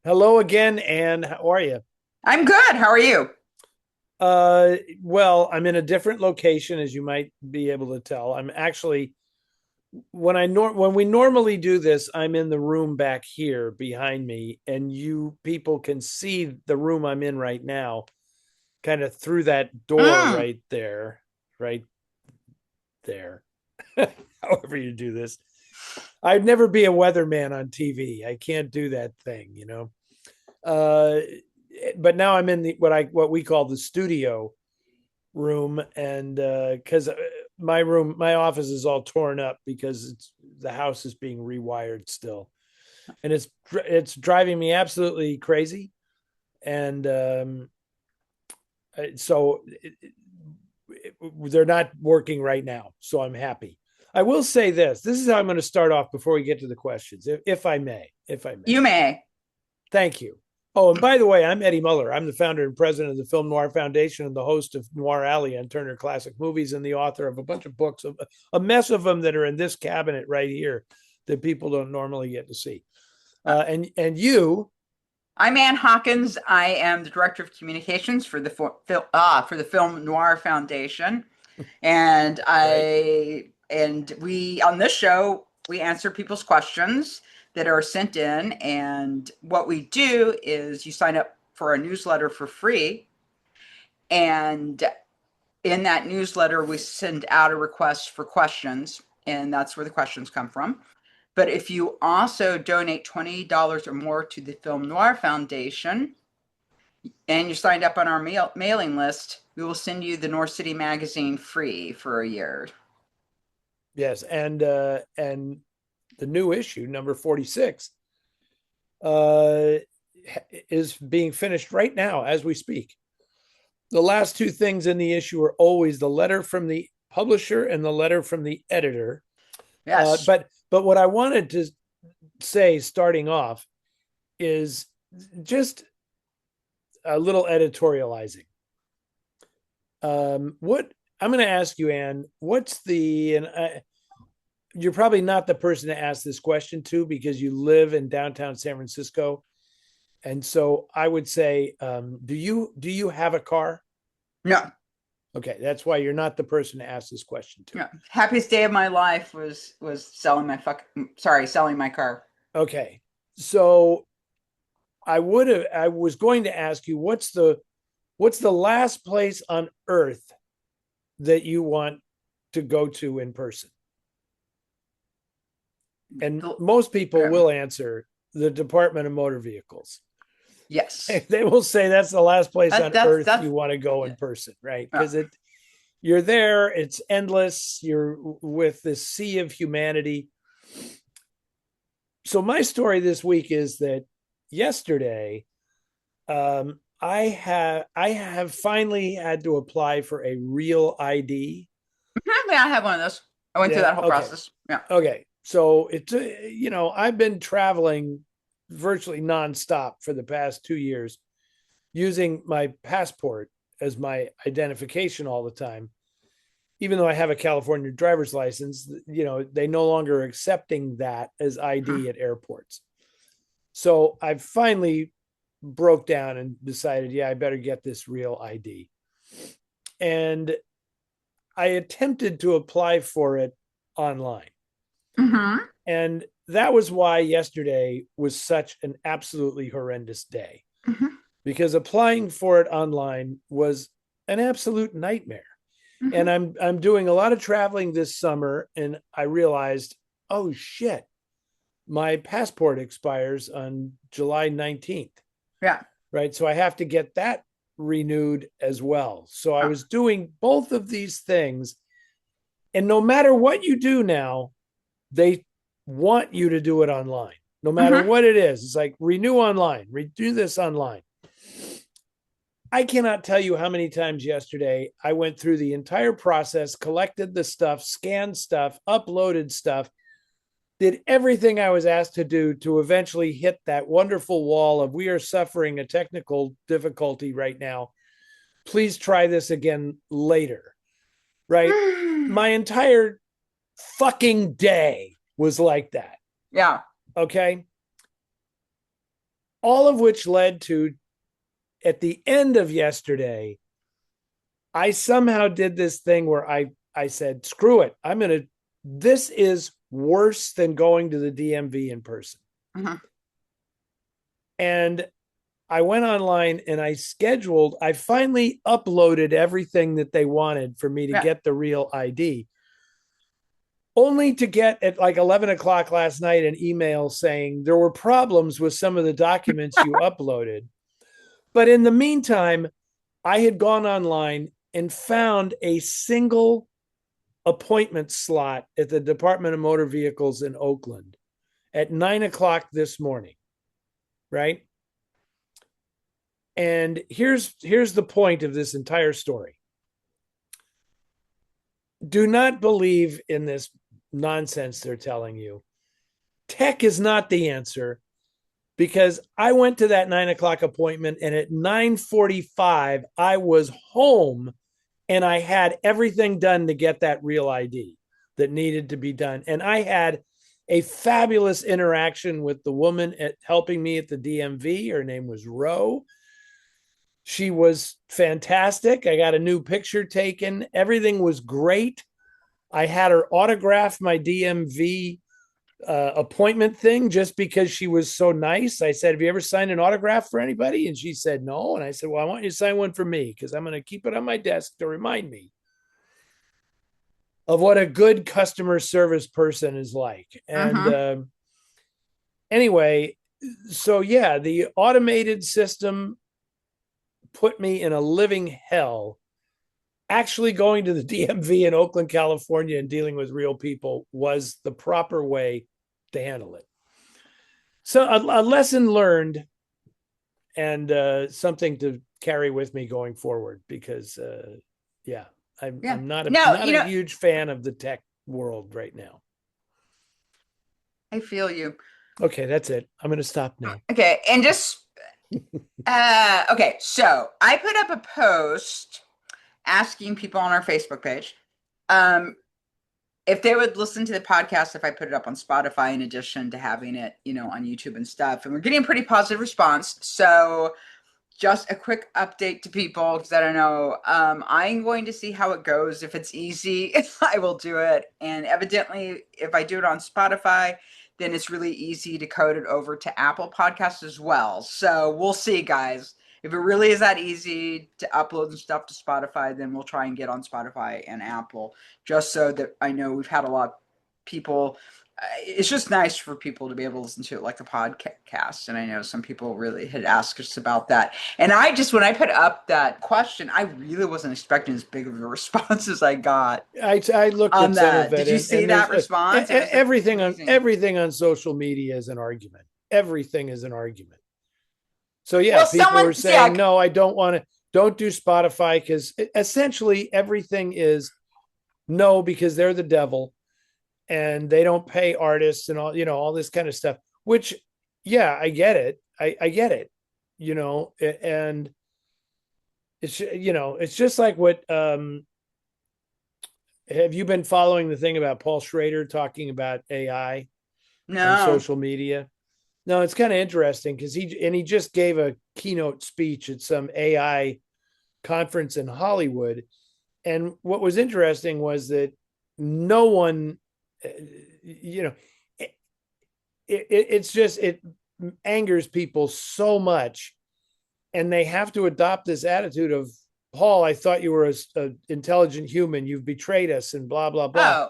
Hello again, Anne. How are you? I'm good. How are you? Well, I'm in a different location, as you might be able to tell. I'm actually when we normally do this, I'm in the room back here behind me, and you people can see the room I'm in right now, kind of through that door Mm. right there. However you do this, I'd never be a weatherman on TV. I can't do that thing. Uh, but now I'm in the what we call the studio room, and because my office is all torn up because the house is being rewired still, and it's driving me absolutely crazy. And so they're not working right now, so I'm happy. I will say this is how I'm going to start off before we get to the questions, if I may. You may. Thank you. Oh, and by the way, I'm Eddie Muller. I'm the founder and president of the Film Noir Foundation and the host of Noir Alley on Turner Classic Movies, and the author of a bunch of books, a mess of them that are in this cabinet right here that people don't normally get to see. Uh, And you, I'm Ann Hawkins. I am the director of communications for the Film Noir Foundation, and right? we on this show we answer people's questions that are sent in, and what we do is you sign up for a newsletter for free, and in that newsletter we send out a request for questions, and that's where the questions come from. But if you also donate $20 or more to the Film Noir Foundation and you signed up on our mailing list, we will send you the NOIR City magazine free for a year. Yes, and the new issue, number 46, uh, is being finished right now as we speak. The last two things in the issue are always the letter from the publisher and the letter from the editor. Uh, Yes. but but what I wanted to say starting off is just a little editorializing. What I'm going to ask you, Anne, what's the and you're probably not the person to ask this question to because you live in downtown San Francisco, and so I would say, do you have a car? No. Okay, that's why you're not the person to ask this question to. No. Happiest day of my life was selling my car. Okay, so I was going to ask you what's the last place on earth that you want to go to in person? And The- most people um, will answer the Department of Motor Vehicles. yes. They will say that's the last place That on that's earth that's you want to go yeah. in person, right? Yeah. Because you're there, it's endless, you're with this sea of humanity. So my story this week is that yesterday, I have finally had to apply for a real ID. Yeah, I have one of those. I went through Yeah. that whole Okay. process. Yeah. Okay. So I've been traveling virtually nonstop for the past 2 years using my passport as my identification all the time. Even though I have a California driver's license, they no longer are accepting that as ID Mhm. at airports. So I finally broke down and decided, yeah, I better get this real ID. And I attempted to apply for it online. Mhm. And that was why yesterday was such an absolutely horrendous day, Mhm. because applying for it online was an absolute nightmare. And Mhm. I'm doing a lot of traveling this summer, and I realized, oh shit, my passport expires on July 19th, Yeah. right? So I have to get that renewed as well. So I Uh, was doing both of these things, and no matter what you do now, they want you to do it online. No matter mhm. what it is, it's like renew online, redo this online. I cannot tell you how many times yesterday I went through the entire process, collected the stuff, scanned stuff, uploaded stuff, did everything I was asked to do to eventually hit that wonderful wall of we are suffering a technical difficulty right now. Please try this again later. Right? My entire fucking day was like that. Yeah. Okay. all of which led to, at the end of yesterday, I somehow did this thing where I said, screw it. This is worse than going to the DMV in person. Mm-hmm. And I went online and I finally uploaded everything that they wanted for me to get the real ID, only to get at like 11 o'clock last night an email saying there were problems with some of the documents you uploaded. But in the meantime, I had gone online and found a single appointment slot at the Department of Motor Vehicles in Oakland at 9 o'clock this morning. Right. And here's the point of this entire story. Do not believe in this nonsense they're telling you. Tech is not the answer, because I went to that 9 o'clock appointment and at 9:45, I was home and I had everything done to get that real ID that needed to be done. And I had a fabulous interaction with the woman helping me at the DMV. Her name was Ro. She was fantastic. I got a new picture taken. Everything was great. I had her autograph my DMV appointment thing just because she was so nice. I said, have you ever signed an autograph for anybody? And she said, no. And I said, well, I want you to sign one for me because I'm going to keep it on my desk to remind me of what a good customer service person is like. And anyway, so yeah, the automated system put me in a living hell. Actually going to the DMV in Oakland, California and dealing with real people was the proper way to handle it. So a lesson learned, and something to carry with me going forward, because I'm not a huge fan of the tech world right now. I feel you. Okay, that's it. I'm going to stop now. Okay, and just okay, so I put up a post asking people on our Facebook page if they would listen to the podcast if I put it up on Spotify, in addition to having it, on YouTube and stuff. And we're getting a pretty positive response. So just a quick update to people, because I don't know. I'm going to see how it goes. If it's easy, I will do it. And evidently, if I do it on Spotify, then it's really easy to code it over to Apple Podcasts as well. So we'll see, guys. If it really is that easy to upload and stuff to Spotify, then we'll try and get on Spotify and Apple, just so that I know we've had a lot of people. It's just nice for people to be able to listen to it like a podcast. And I know some people really had asked us about that. And when I put up that question, I really wasn't expecting as big of a response as I got. I looked at some of it. Did you see that response? Everything on social media is an argument. Everything is an argument. So yeah, people are saying, no, I don't do Spotify, because essentially everything is no, because they're the devil and they don't pay artists and all this kind of stuff, which, yeah, I get it. I get it, and it's just like what, have you been following the thing about Paul Schrader talking about AI on social media? No, it's kind of interesting because he just gave a keynote speech at some AI conference in Hollywood. And what was interesting was that no one, it angers people so much. And they have to adopt this attitude of, Paul, I thought you were an intelligent human. You've betrayed us and blah, blah, blah. Oh.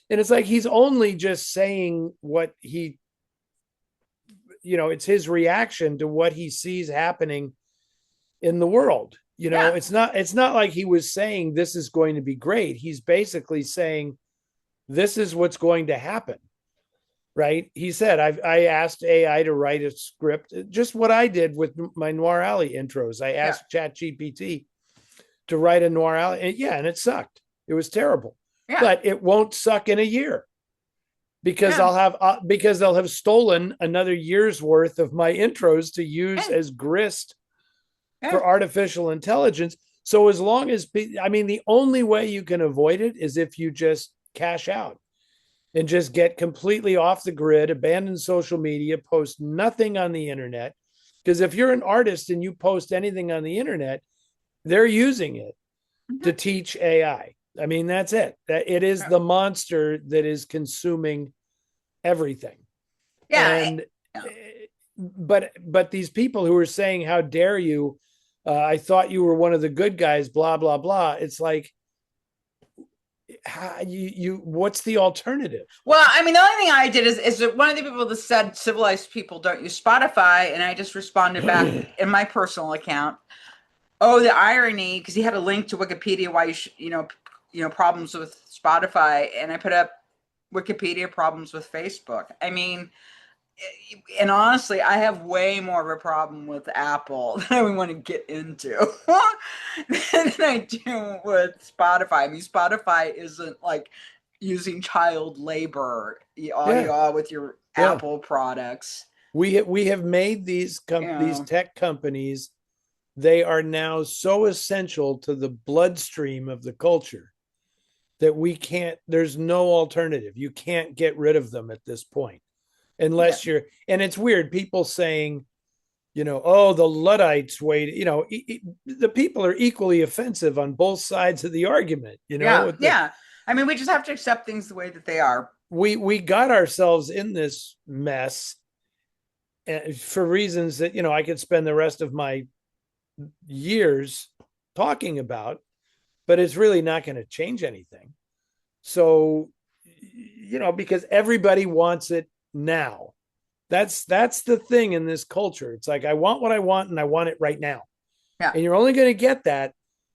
And it's like, he's only just saying what he, it's his reaction to what he sees happening in the world. It's not like he was saying this is going to be great. He's basically saying this is what's going to happen. Right. He said, I asked AI to write a script, just what I did with my Noir Alley intros. I asked ChatGPT to write a Noir Alley. And it sucked. It was terrible. Yeah. But it won't suck in a year. Because because they'll have stolen another year's worth of my intros to use as grist for artificial intelligence. So as long as, the only way you can avoid it is if you just cash out and just get completely off the grid, abandon social media, post nothing on the internet, Because if you're an artist and you post anything on the internet, they're using it to teach AI. I mean, that's it. That it is the monster that is consuming everything. Yeah. And but these people who are saying, "How dare you? I thought you were one of the good guys." Blah blah blah. It's like, you what's the alternative? Well, I mean, the only thing I did is that one of the people that said civilized people don't use Spotify, and I just responded back in my personal account. Oh, the irony, because he had a link to Wikipedia why problems with Spotify, and I put up Wikipedia problems with Facebook. I mean, and honestly, I have way more of a problem with Apple than I want to get into than I do with Spotify. I mean, Spotify isn't like using child labor Yeah, with your yeah. Apple products. We have made these tech companies. They are now so essential to the bloodstream of the culture that we can't. There's no alternative. You can't get rid of them at this point, Yeah, unless you're. And it's weird. People saying, oh, the Luddites wait. The people are equally offensive on both sides of the argument. yeah, yeah. I mean, we just have to accept things the way that they are. We got ourselves in this mess for reasons that I could spend the rest of my years talking about, but it's really not going to change anything. So, because everybody wants it now. That's the thing in this culture. It's like, I want what I want and I want it right now. Yeah. And you're only going to get that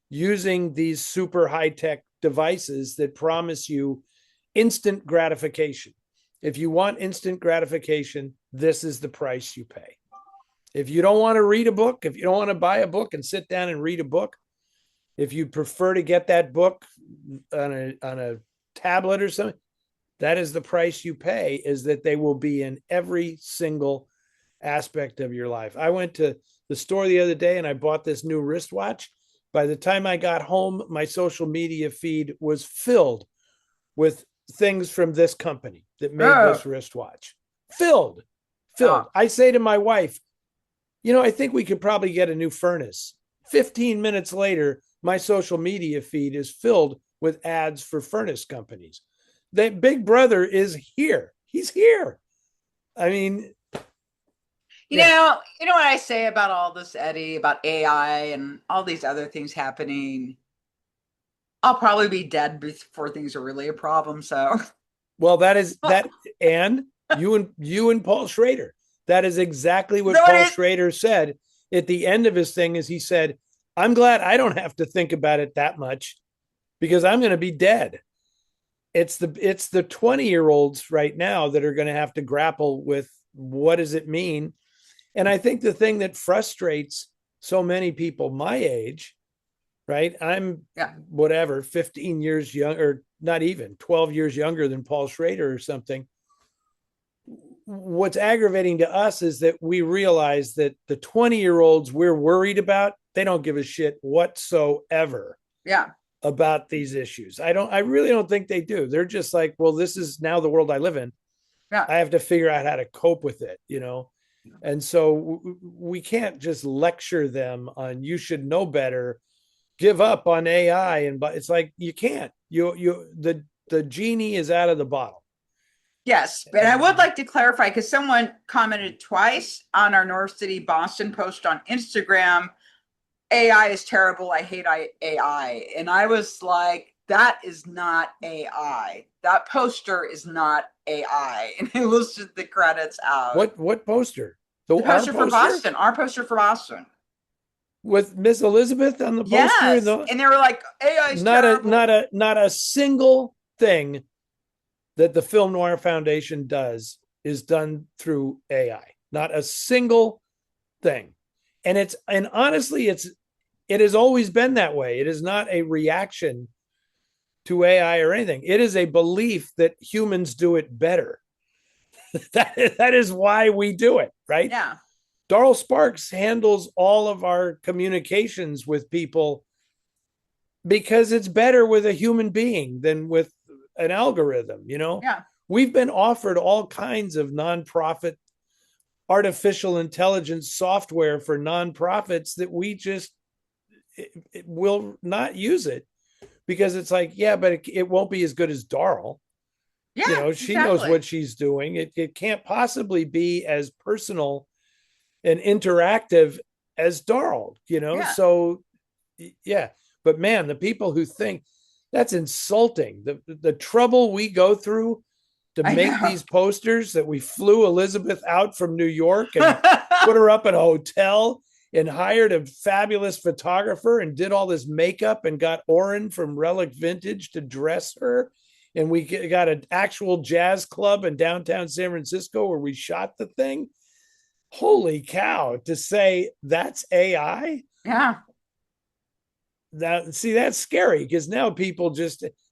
using these super high-tech devices that promise you instant gratification. If you want instant gratification, this is the price you pay. If you don't want to read a book, if you don't want to buy a book and sit down and read a book, if you prefer to get that book on a tablet or something, that is the price you pay, is that they will be in every single aspect of your life. I went to the store the other day and I bought this new wristwatch. By the time I got home, my social media feed was filled with things from this company that made this wristwatch. Filled. Oh. I say to my wife, I think we could probably get a new furnace. 15 minutes later, my social media feed is filled with ads for furnace companies. That Big Brother is here. He's here. I mean, you know what I say about all this, Eddie, about AI and all these other things happening? I'll probably be dead before things are really a problem. So, well, that is that, and you and Paul Schrader. That is exactly what Paul Schrader said at the end of his thing. Is he said, "I'm glad I don't have to think about it that much because I'm going to be dead." It's the 20-year-olds right now that are going to have to grapple with what does it mean. And I think the thing that frustrates so many people my age, right? I'm whatever, 15 years young, or not even 12 years younger than Paul Schrader or something. What's aggravating to us is that we realize that the 20-year-olds we're worried about, they don't give a shit whatsoever. Yeah. About these issues. I really don't think they do. They're just like, well, this is now the world I live in. Yeah. I have to figure out how to cope with it, And so we can't just lecture them on, you should know better, give up on AI. And but it's like, you can't. The genie is out of the bottle. Yes, but I would like to clarify, because someone commented twice on our NOIR City Boston post on Instagram, AI is terrible, I hate AI. And I was like, that is not AI. That poster is not AI. And I listed the credits out. What poster? The poster for Boston. Our poster for Boston. With Miss Elizabeth on the poster? Yes. And they were like, AI is terrible. Not a single thing that the Film Noir Foundation does is done through AI. Not a single thing. And honestly, it has always been that way. It is not a reaction to AI or anything. It is a belief that humans do it better. that is why we do it, right? Yeah. Darl Sparks handles all of our communications with people because it's better with a human being than with an algorithm, Yeah. We've been offered all kinds of nonprofit artificial intelligence software for nonprofits that we just it will not use it because it's like, yeah, but it won't be as good as Darl. Yeah, She knows exactly. what she's doing. It can't possibly be as personal and interactive as Darl, Yeah. So yeah. But man, the people who think that's insulting, the trouble we go through to I make know. these posters, that we flew Elizabeth out from New York and put her up in a hotel and hired a fabulous photographer and did all this makeup and got Oren from Relic Vintage to dress her. And we got an actual jazz club in downtown San Francisco where we shot the thing. Holy cow, to say that's AI? Yeah. That's scary because now people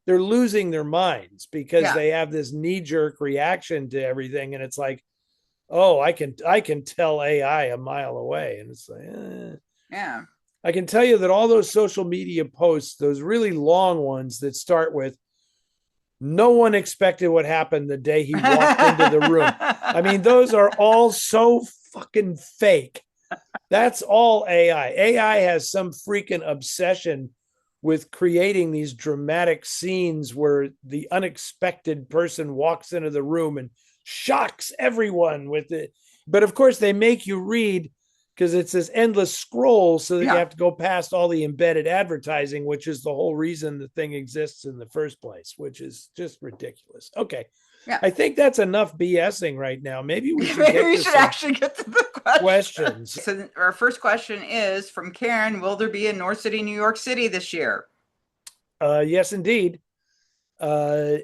they're losing their minds because Yeah. they have this knee-jerk reaction to everything. And it's like, oh, I can tell AI a mile away. And it's like, Yeah. I can tell you that all those social media posts, those really long ones that start with, no one expected what happened the day he walked into the room. I mean, those are all so fucking fake. That's all AI. AI has some freaking obsession with creating these dramatic scenes where the unexpected person walks into the room and shocks everyone with it. But of course, they make you read because it's this endless scroll so that you Yeah. have to go past all the embedded advertising, which is the whole reason the thing exists in the first place, which is just ridiculous. Okay. Yeah. I think that's enough BSing right now. Maybe we should Maybe get we to should some actually get to the question. questions. So our first question is from Karen. Will there be a NOIR City, New York City this year? Yes, indeed. Uh,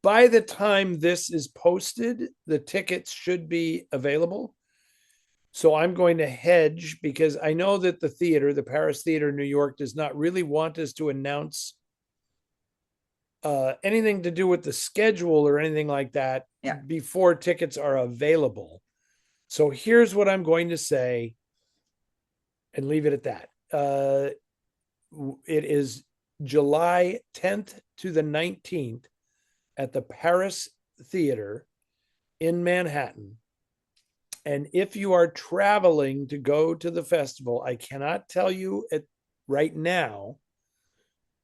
by the time this is posted, the tickets should be available. So I'm going to hedge because I know that the Paris Theater in New York, does not really want us to announce anything to do with the schedule or anything like that before tickets are available. So here's what I'm going to say and leave it at that. It is July 10th to the 19th at the Paris Theater in Manhattan. And if you are traveling to go to the festival, I cannot tell you right now.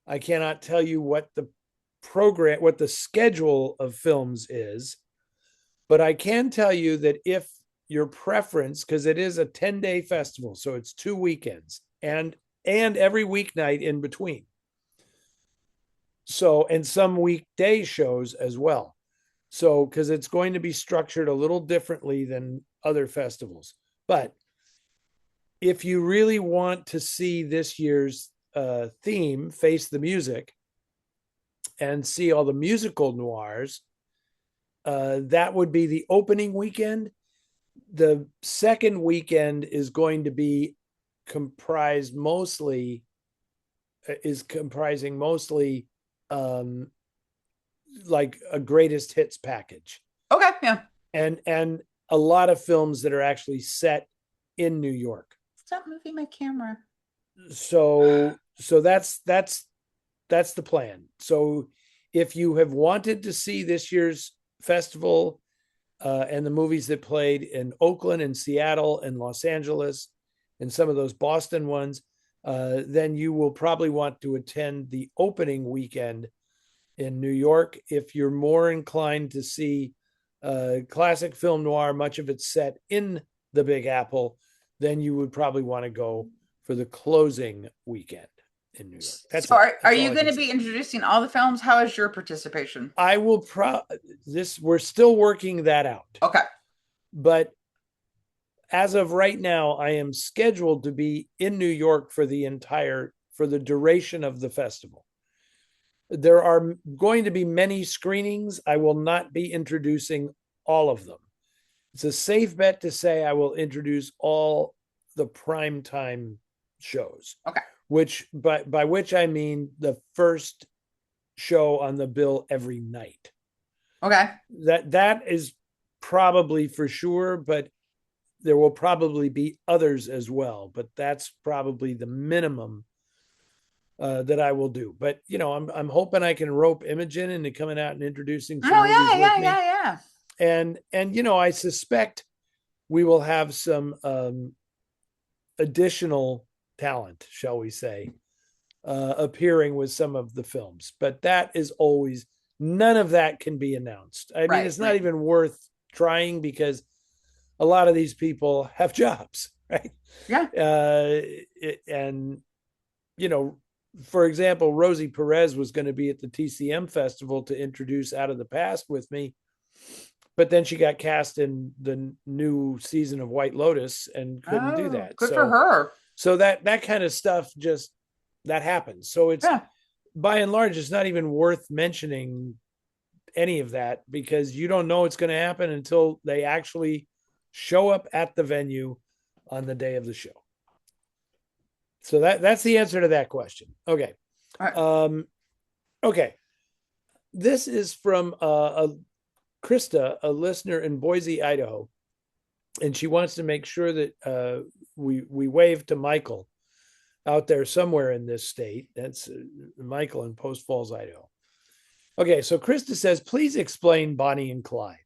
I cannot tell you what the schedule of films is, but I can tell you that if your preference, because it is a 10-day festival, so it's 2 weekends and every weeknight in between. So, and some weekday shows as well. So, because it's going to be structured a little differently than other festivals. But if you really want to see this year's theme, Face the Music, and see all the musical noirs, that would be the opening weekend. The second weekend is going to be comprising mostly like a greatest hits package. Okay, yeah. And a lot of films that are actually set in New York. Stop moving my camera. So that's the plan. So if you have wanted to see this year's festival and the movies that played in Oakland and Seattle and Los Angeles and some of those Boston ones, then you will probably want to attend the opening weekend in New York. If you're more inclined to see classic film noir, much of it set in the Big Apple, then you would probably want to go for the closing weekend in New York. So are you going to be introducing all the films? How is your participation? I will we're still working that out. Okay. But as of right now, I am scheduled to be in New York for the duration of the festival. There are going to be many screenings. I will not be introducing all of them. It's a safe bet to say I will introduce all the primetime shows. Okay. Which by which I mean the first show on the bill every night. Okay. That is probably for sure, but there will probably be others as well. But that's probably the minimum that I will do. But I'm hoping I can rope Imogen into coming out and introducing some movies with me. Yeah. And I suspect we will have some additional talent, shall we say, appearing with some of the films. But that is always, none of that can be announced. I mean, it's not even worth trying because a lot of these people have jobs, right? Yeah. And, you know, for example, Rosie Perez was going to be at the TCM festival to introduce Out of the Past with me, but then she got cast in the new season of White Lotus and couldn't do that. Good for her. So that kind of stuff just, that happens. So it's, by and large, it's not even worth mentioning any of that because you don't know it's going to happen until they actually show up at the venue on the day of the show. So that's the answer to that question. Okay. Right. Okay. This is from Krista, a listener in Boise, Idaho. And she wants to make sure that we wave to Michael out there somewhere in this state. That's Michael in Post Falls, Idaho. Okay, so Krista says, please explain Bonnie and Clyde.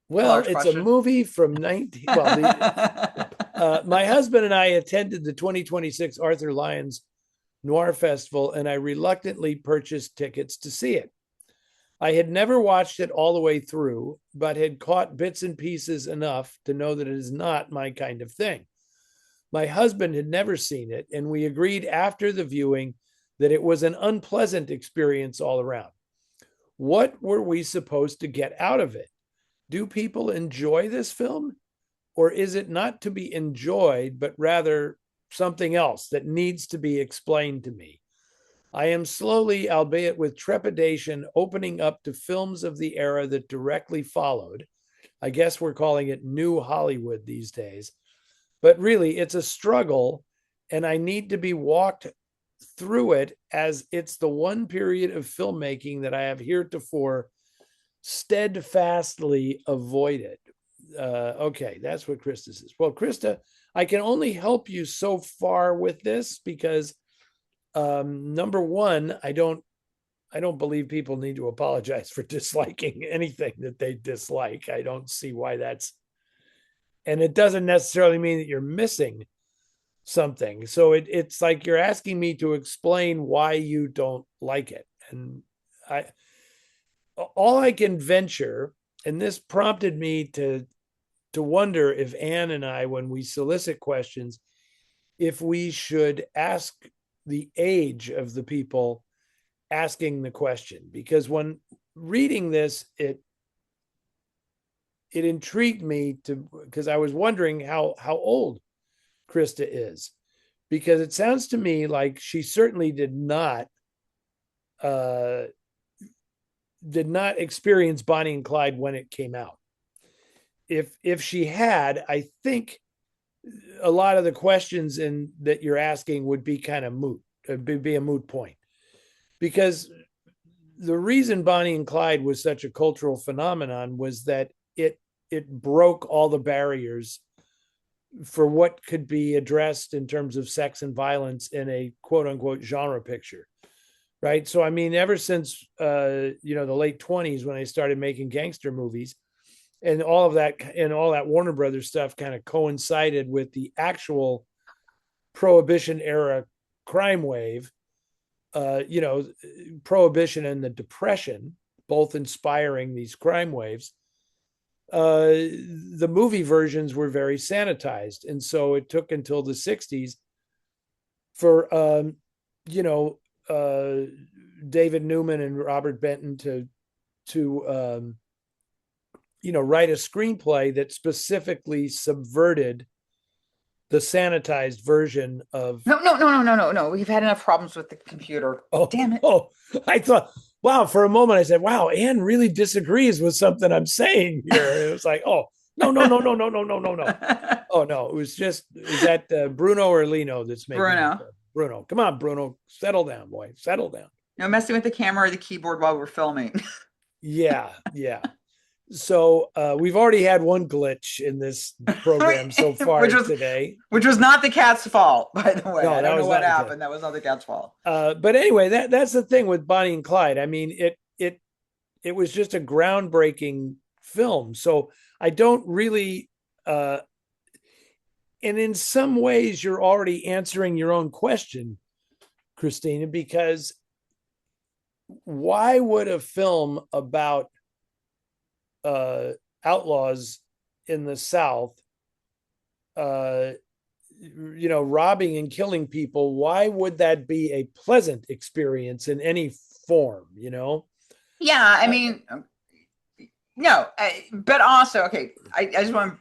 Well, it's a movie from 19. My husband and I attended the 2026 Arthur Lyons Noir Festival, and I reluctantly purchased tickets to see it. I had never watched it all the way through, but had caught bits and pieces enough to know that it is not my kind of thing. My husband had never seen it, and we agreed after the viewing that it was an unpleasant experience all around. What were we supposed to get out of it? Do people enjoy this film? Or is it not to be enjoyed, but rather something else that needs to be explained to me? I am slowly, albeit with trepidation, opening up to films of the era that directly followed. I guess we're calling it New Hollywood these days. But really, it's a struggle, and I need to be walked through it as it's the one period of filmmaking that I have heretofore steadfastly avoided. Okay, that's what Krista says. Well, Krista, I can only help you so far with this because number one, I don't believe people need to apologize for disliking anything that they dislike. I don't see why that's, and it doesn't necessarily mean that you're missing something. So it's like you're asking me to explain why you don't like it. And all I can venture, and this prompted me to wonder if Anne and I, when we solicit questions, if we should ask the age of the people asking the question. Because when reading this, it intrigued me because I was wondering how old Krista is, because it sounds to me like she certainly did not experience Bonnie and Clyde when it came out. If she had, I think a lot of the questions that you're asking would be kind of moot, be a moot point, because the reason Bonnie and Clyde was such a cultural phenomenon was that it broke all the barriers for what could be addressed in terms of sex and violence in a quote unquote genre picture. Right. So, I mean, ever since, the late 1920s, when I started making gangster movies, and all of that, and all that Warner Brothers stuff kind of coincided with the actual Prohibition era crime wave, Prohibition and the Depression, both inspiring these crime waves. The movie versions were very sanitized. And so it took until the 60s for, David Newman and Robert Benton to write a screenplay that specifically subverted the sanitized version of. No. We've had enough problems with the computer. Oh, damn it. Oh, I thought, wow, for a moment I said, wow, Anne really disagrees with something I'm saying here. It was like, oh, no. Oh, no, it was just, is that Bruno or Lino that's making Bruno. Come on, Bruno, settle down, boy, settle down. No messing with the camera or the keyboard while we're filming. Yeah. So we've already had one glitch in this program so far today. Which was not the cat's fault, by the way. No, I don't know what happened. That was not the cat's fault. But anyway, that's the thing with Bonnie and Clyde. I mean, it was just a groundbreaking film. So I don't really, and in some ways, you're already answering your own question, Christina, because why would a film about uh, outlaws in the South, uh, robbing and killing people, why would that be a pleasant experience in any form, Yeah, I Uh, mean, no, but also, okay, I just want to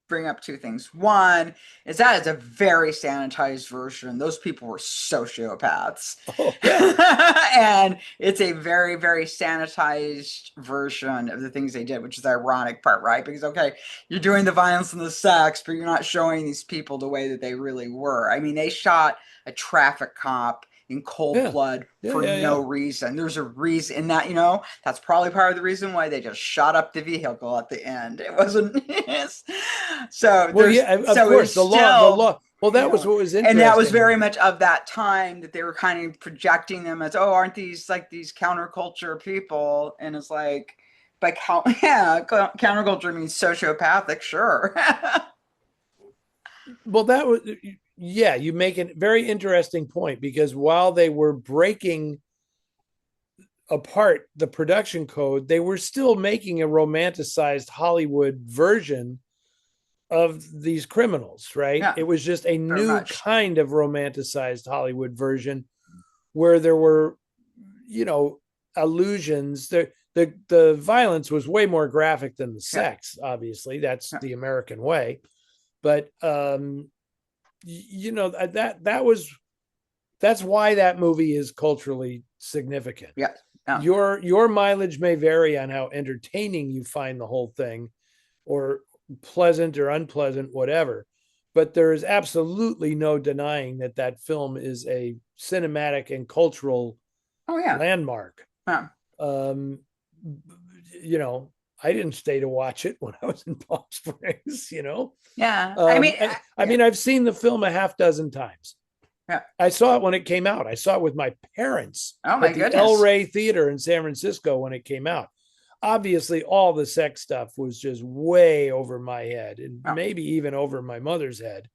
bring up two things. One is that is a very sanitized version. Those people were sociopaths. oh, yeah. And it's a very, very sanitized version of the things they did, which is the ironic part, right? Because, okay, you're doing the violence and the sex, but you're not showing these people the way that they really were. I mean, they shot a traffic cop in cold Yeah. blood Yeah. for Yeah. no Yeah. reason. There's a reason in that, that's probably part of the reason why they just shot up the vehicle at the end. It wasn't so Well, there's yeah, of so it's course, the still, law. Well, that was what was and that was interesting very with much of that time that they were kind of projecting them as, oh, aren't these like these counterculture people? And it's like how, yeah, counterculture means sociopathic, sure. well, that was, yeah, you make a very interesting point, because while they were breaking apart the production code, they were still making a romanticized Hollywood version of these criminals, right? Yeah, It was just a very new much. kind of romanticized Hollywood version where there were, you know, allusions. The violence was way more graphic than the Yeah, sex. Obviously, that's yeah, the American way. But that's why that movie is culturally significant. yeah, yeah. Your mileage may vary on how entertaining you find the whole thing, or pleasant or unpleasant, whatever. But there is absolutely no denying that that film is a cinematic and cultural Oh yeah, landmark. yeah, Um, you know, I didn't stay to watch it when I was in Palm Springs. yeah. I mean, I yeah, mean, I've seen the film a half dozen times. yeah. I saw it when it came out. I saw it with my parents Oh my at the El goodness. Rey Theater in San Francisco when it came out. Obviously, all the sex stuff was just way over my head, and Oh, maybe even over my mother's head.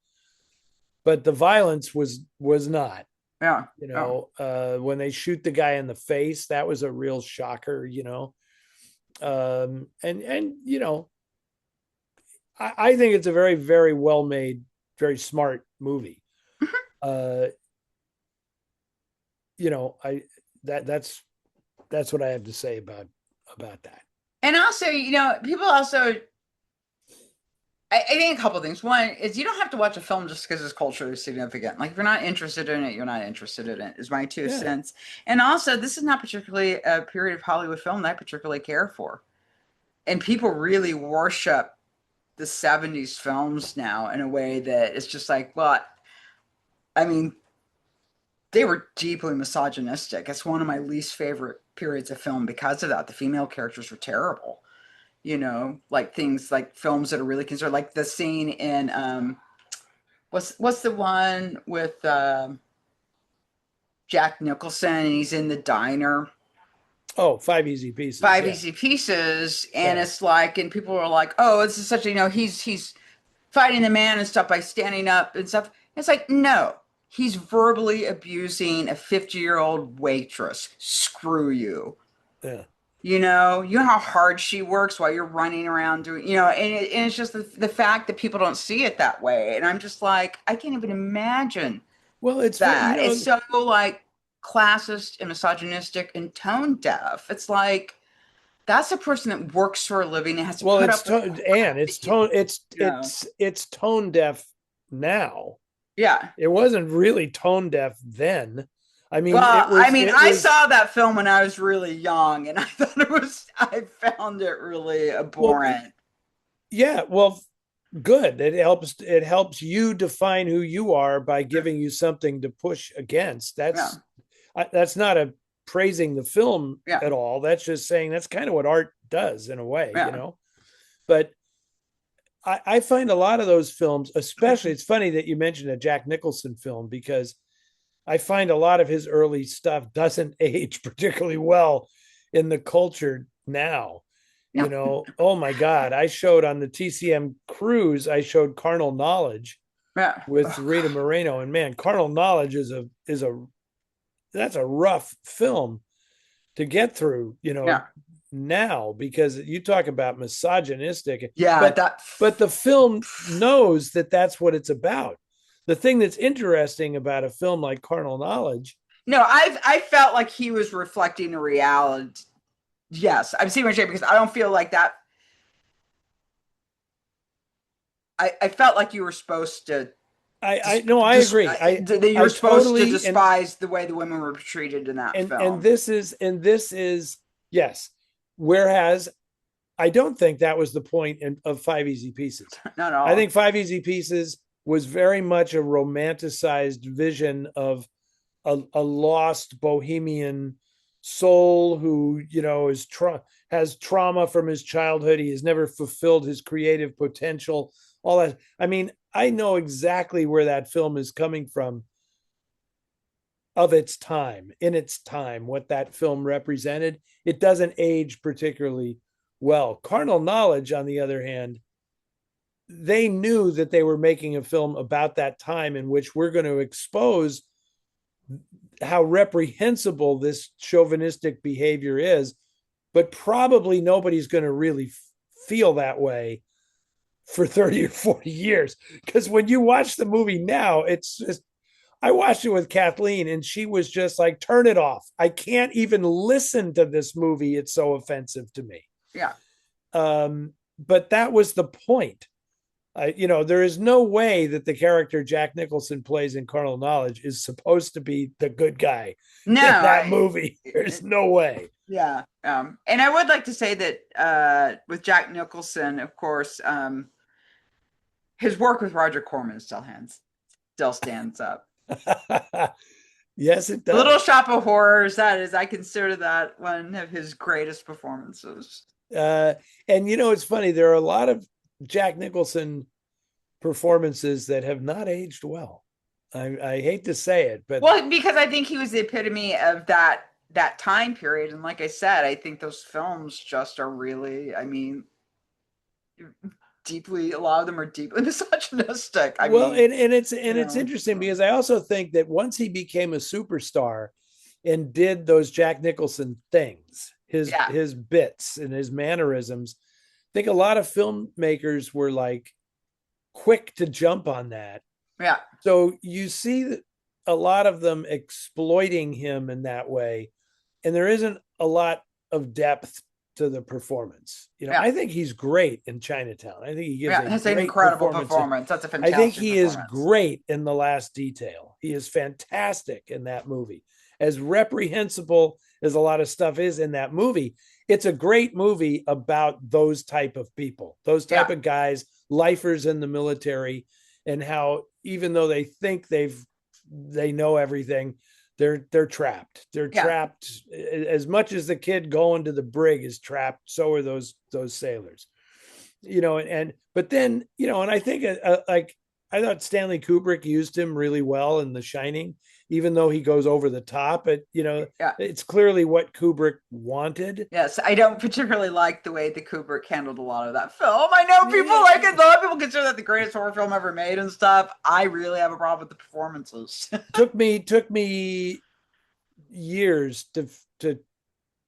But the violence was not. yeah, oh. When they shoot the guy in the face, that was a real shocker. And I think it's a very, very well made, very smart movie. Uh, I that's what I have to say about that. And also, people also, I think a couple of things. One is you don't have to watch a film just because it's culturally significant. Like if you're not interested in it, you're not interested in it, is my two Yeah. cents. And also, this is not particularly a period of Hollywood film that I particularly care for. And people really worship the 70s films now in a way that it's just like, well, I mean, they were deeply misogynistic. It's one of my least favorite periods of film because of that. The female characters were terrible. Like things like films that are really concerned, like the scene in what's the one with Jack Nicholson and he's in the diner. Oh, Five Easy Pieces. Five Yeah. Easy Pieces, and Yeah. it's like, and people are like, oh, this is such a, he's fighting the man and stuff by standing up and stuff. It's like, no, he's verbally abusing a 50-year-old waitress. Screw you. Yeah. You know how hard she works while you're running around doing, and it's just the fact that people don't see it that way. And I'm just like, I can't even imagine Well, it's very, that. It's so like classist and misogynistic and tone deaf. It's like, that's a person that works for a living and has to well, put it's up with and crap it's that you, tone it's you know. it's tone deaf now. Yeah. It wasn't really tone deaf then. I mean, Well, I mean, it I was saw that film when I was really young, and I thought I found it really well, abhorrent. yeah, well, good. It helps you define who you are by giving you something to push against. Yeah, That's not a praising the film yeah, at all. That's just saying that's kind of what art does in a way. yeah. But I find a lot of those films, especially, it's funny that you mentioned a Jack Nicholson film, because I find a lot of his early stuff doesn't age particularly well in the culture now. You know, oh my God, I showed on the TCM cruise, I showed Carnal Knowledge Yeah. with Oh, Rita Moreno, and man, Carnal Knowledge is a that's a rough film to get through, you know, yeah. now, because you talk about misogynistic, Yeah. but That. the film knows that that's what it's about. The thing that's interesting about a film like Carnal Knowledge, No, I felt like he was reflecting a reality. Yes, I'm seeing what you're saying because I don't feel like that. I felt like you were supposed to I no, I agree. that you I were supposed to totally, despise the way the women were treated in that and film. this is yes. Whereas I don't think that was the point of Five Easy Pieces. Not at I all. think Five Easy Pieces was very much a romanticized vision of a lost bohemian soul who, you know, has trauma from his childhood. He has never fulfilled his creative potential. All that. I mean, I know exactly where that film is coming from, of its time, in its time, what that film represented. It doesn't age particularly well. Carnal Knowledge, on the other hand, they knew that they were making a film about that time in which we're going to expose how reprehensible this chauvinistic behavior is, but probably nobody's going to really feel that way for 30 or 40 years. Because when you watch the movie now, it's just, I watched it with Kathleen and she was just like, turn it off. I can't even listen to this movie. It's so offensive to me. Yeah. But that was the point. You know, there is no way that the character Jack Nicholson plays in Carnal Knowledge is supposed to be the good guy No, in that movie. There's no way. yeah. And I would like to say that with Jack Nicholson, of course, his work with Roger Corman still stands up. Yes, it Little does. Shop of Horrors, that is, I consider that one of his greatest performances. Uh, and you know, it's funny. There are a lot of Jack Nicholson performances that have not aged well. I hate to say it, but Well, because I think he was the epitome of that time period, and like I said, I think those films just are really, I mean, deeply. A lot of them are deeply misogynistic. I well, mean, and it's interesting because I also think that once he became a superstar and did those Jack Nicholson things, yeah, his bits and his mannerisms, I think a lot of filmmakers were like quick to jump on that. yeah, So you see a lot of them exploiting him in that way, and there isn't a lot of depth to the performance. You know, yeah, I think he's great in Chinatown. I think he gives yeah. a That's an great incredible performance. performance. That's a I think fantastic he is performance. great in The Last Detail. He is fantastic in that movie. As reprehensible as a lot of stuff is in that movie, it's a great movie about those type of people, those type Yeah, of guys, lifers in the military, and how even though they think they know everything, they're trapped. They're yeah, trapped as much as the kid going to the brig is trapped. So are those sailors. You know, and but then, you know, and I think like I thought Stanley Kubrick used him really well in The Shining, even though he goes over the top. But you know, yeah. it's clearly what Kubrick wanted. Yes, I don't particularly like the way the Kubrick handled a lot of that film. I know people like it. A Yeah, lot of people consider that the greatest horror film ever made and stuff. I really have a problem with the performances. took me years to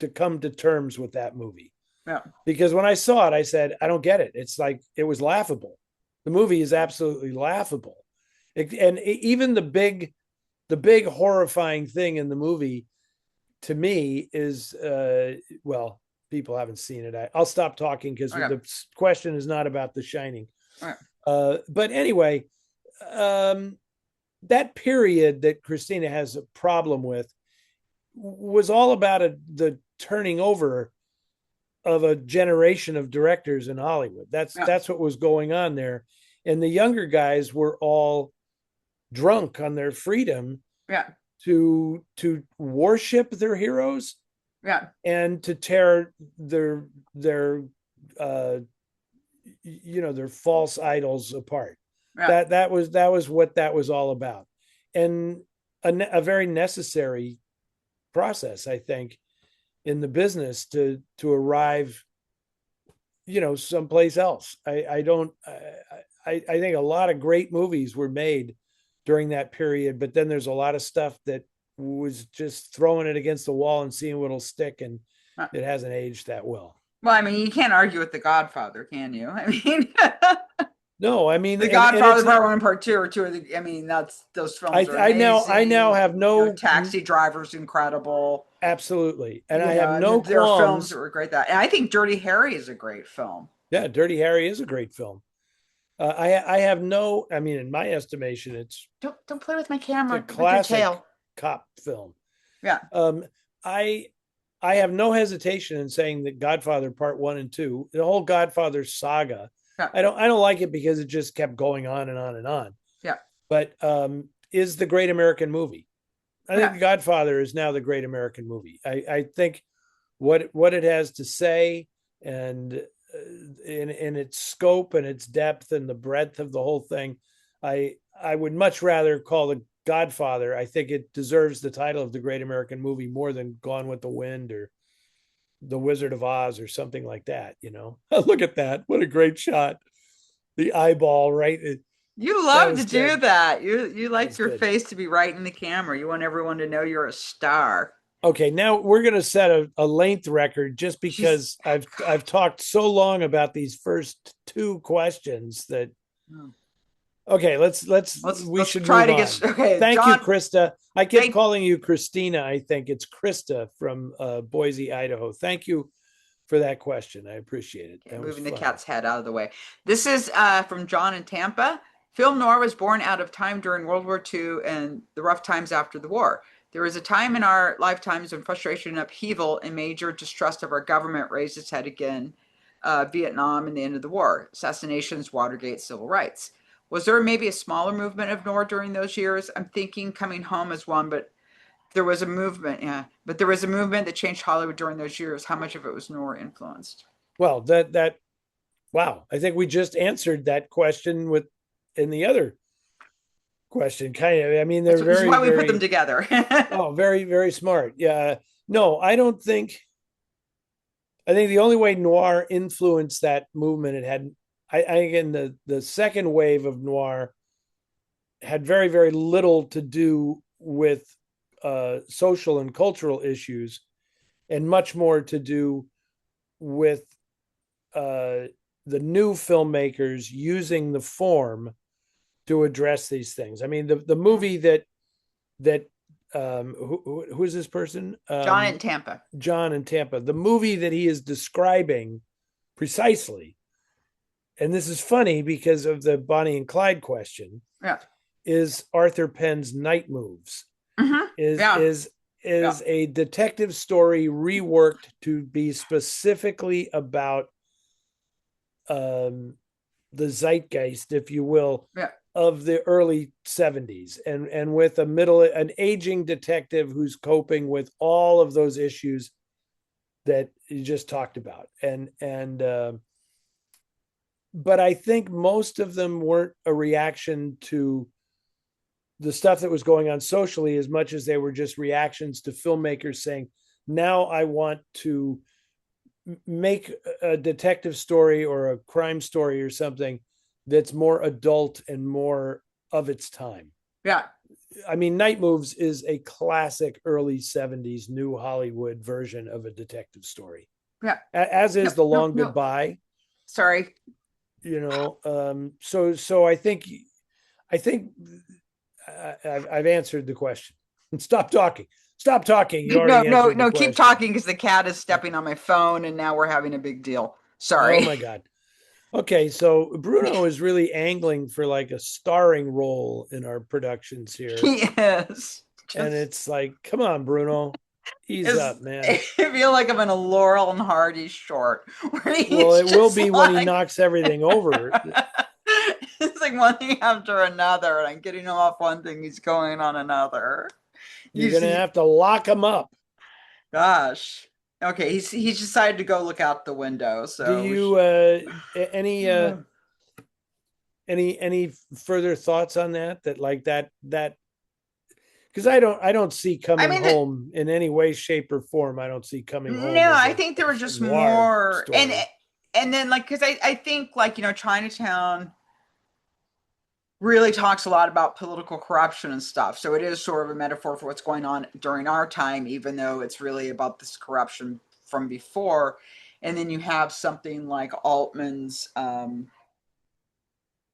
to come to terms with that movie, Yeah, because when I saw it, I said, I don't get it. It's like it was laughable. The movie is absolutely laughable, and even the big horrifying thing in the movie to me is well, people haven't seen it. I'll stop talking because okay, the question is not about The Shining. okay. But anyway, um, that period that Christina has a problem with was all about the turning over of a generation of directors in Hollywood. Yeah, That's what was going on there, and the younger guys were all drunk on their freedom yeah, to worship their heroes yeah, and to tear their uh their false idols apart. yeah. That was what that was all about, and a very necessary process, I think, in the business to arrive someplace else. I don't. I think a lot of great movies were made during that period, but then there's a lot of stuff that was just throwing it against the wall and seeing what'll stick, and Uh, it hasn't aged that well. Well, I mean, you can't argue with The Godfather, can you? I mean, No, I mean, The and Godfather it's Part One and Part Two, or two of the. I mean, that's those films are I now amazing. have no Taxi Driver's incredible. absolutely, and I have I mean, no there are films that qualms. were great. That, and I think Dirty Harry is a great film. Yeah, Dirty Harry is a great film. I have no, I mean, in my estimation, Don't play with my it's a camera with your classic tail. cop film. Yeah. Um, I I have no hesitation in saying that Godfather Part One and Two, the whole Godfather saga, Yeah. I don't like it because it just kept going on and on and on. Yeah. But is the great American movie. I think Yeah. The Godfather is now the great American movie. I think what it has to say, and in its scope and its depth and the breadth of the whole thing, I would much rather call The Godfather. I think it deserves the title of the great American movie more than Gone with the Wind or The Wizard of Oz or something like that. Look at that! What a great shot! The eyeball, right? You That love was to do good. that. You That like was your good. face to be right in the camera. You want everyone to know you're a star. Okay, now we're going to set a length record just She's because I've talked so long about these first two questions that oh. okay, we Let's should try move to get on. okay, Thank you, John. Krista. I kept Thank calling you Christina. I think it's Krista from Boise, Idaho. Thank you for that question. I appreciate it. Okay, That was moving the fun. cat's head out of the way. This is from John in Tampa. Film noir was born out of time during World War II and the rough times after the war. There was a time in our lifetimes when frustration and upheaval and major distrust of our government raised its head again. Vietnam and the end of the war, assassinations, Watergate, civil rights. Was there maybe a smaller movement of noir during those years? I'm thinking Coming Home as one, but there was a movement, yeah. But there was a movement that changed Hollywood during those years. How much of it was noir influenced? Well, that wow. I think we just answered that question with in the other question. Kind of. I mean, they're This is very, why we put them very together. very, very smart. Yeah. No, I don't think. I think the only way noir influenced that movement, it had. Again, the second wave of noir had very, very little to do with social and cultural issues, and much more to do with uh, the new filmmakers using the form to address these things. I mean, the movie that who is this person? John in Tampa. John in Tampa. The movie that he is describing precisely, and this is funny because of the Bonnie and Clyde question, Yeah. is Arthur Penn's Night Moves. Mm-hmm. Is Yeah. is Yeah. is a detective story reworked to be specifically about um, the zeitgeist, if you will, Yeah. of the early 70s, and with an aging detective who's coping with all of those issues that you just talked about. And but I think most of them weren't a reaction to the stuff that was going on socially as much as they were just reactions to filmmakers saying, now I want to make a detective story or a crime story or something that's more adult and more of its time. Yeah. I mean, Night Moves is a classic early 70s new Hollywood version of a detective story, Yeah. as No, is The no, Long no. Goodbye. Sorry. So I think I've answered the question. Stop talking. Stop talking. You No, already no, answered the no. Keep question. talking because the cat is stepping on my phone and now we're having a big deal. Oh Sorry. my God. Okay, so Bruno is really angling for like a starring role in our productions here. He is. And Just it's like, come on, Bruno, ease is up, man. I feel like I'm in a Laurel and Hardy short where Well, he's it will just be when he like knocks everything over. it's like one thing after another, and I'm getting him off one thing, he's going on another. You're You going to see, have to lock him up. gosh. Okay, he's decided to go look out the window, Do so we you should. any further thoughts on that like that because I don't see I Coming mean, the, Home in any way, shape, or form. I don't see Coming Home no, as I a think there were a just noir more, and story. and then like, because I think like, Chinatown really talks a lot about political corruption and stuff. So it is sort of a metaphor for what's going on during our time, even though it's really about this corruption from before. And then you have something like Altman's The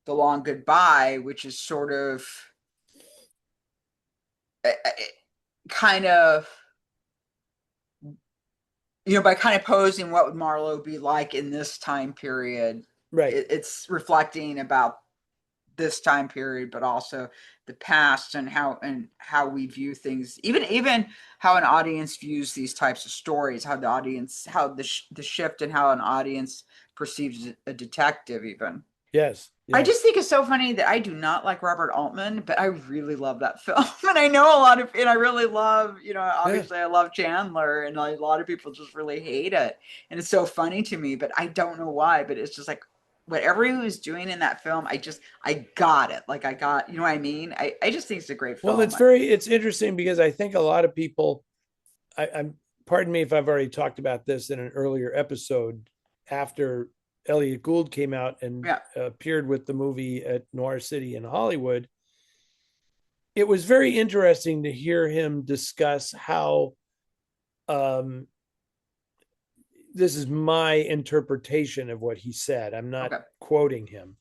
Long Goodbye, which is sort of kind of, by kind of posing what would Marlowe be like in this time period. Right. It's reflecting about this time period, but also the past and how we view things, even how an audience views these types of stories, how the shift in how an audience perceives a detective even. Yes. I Yes. just think it's so funny that I do not like Robert Altman, but I really love that film. And I know and I really love, Yeah. obviously I love Chandler, and a lot of people just really hate it. And it's so funny to me, but I don't know why, but it's just like whatever he was doing in that film, I got it. Like I got, you know what I mean? I just think it's a great Well, film. it's interesting because I think a lot of people, I'm, pardon me if I've already talked about this in an earlier episode, after Elliot Gould came out and Yeah. appeared with the movie at Noir City in Hollywood. It was very interesting to hear him discuss how, um, this is my interpretation of what he said. I'm not Okay. quoting him.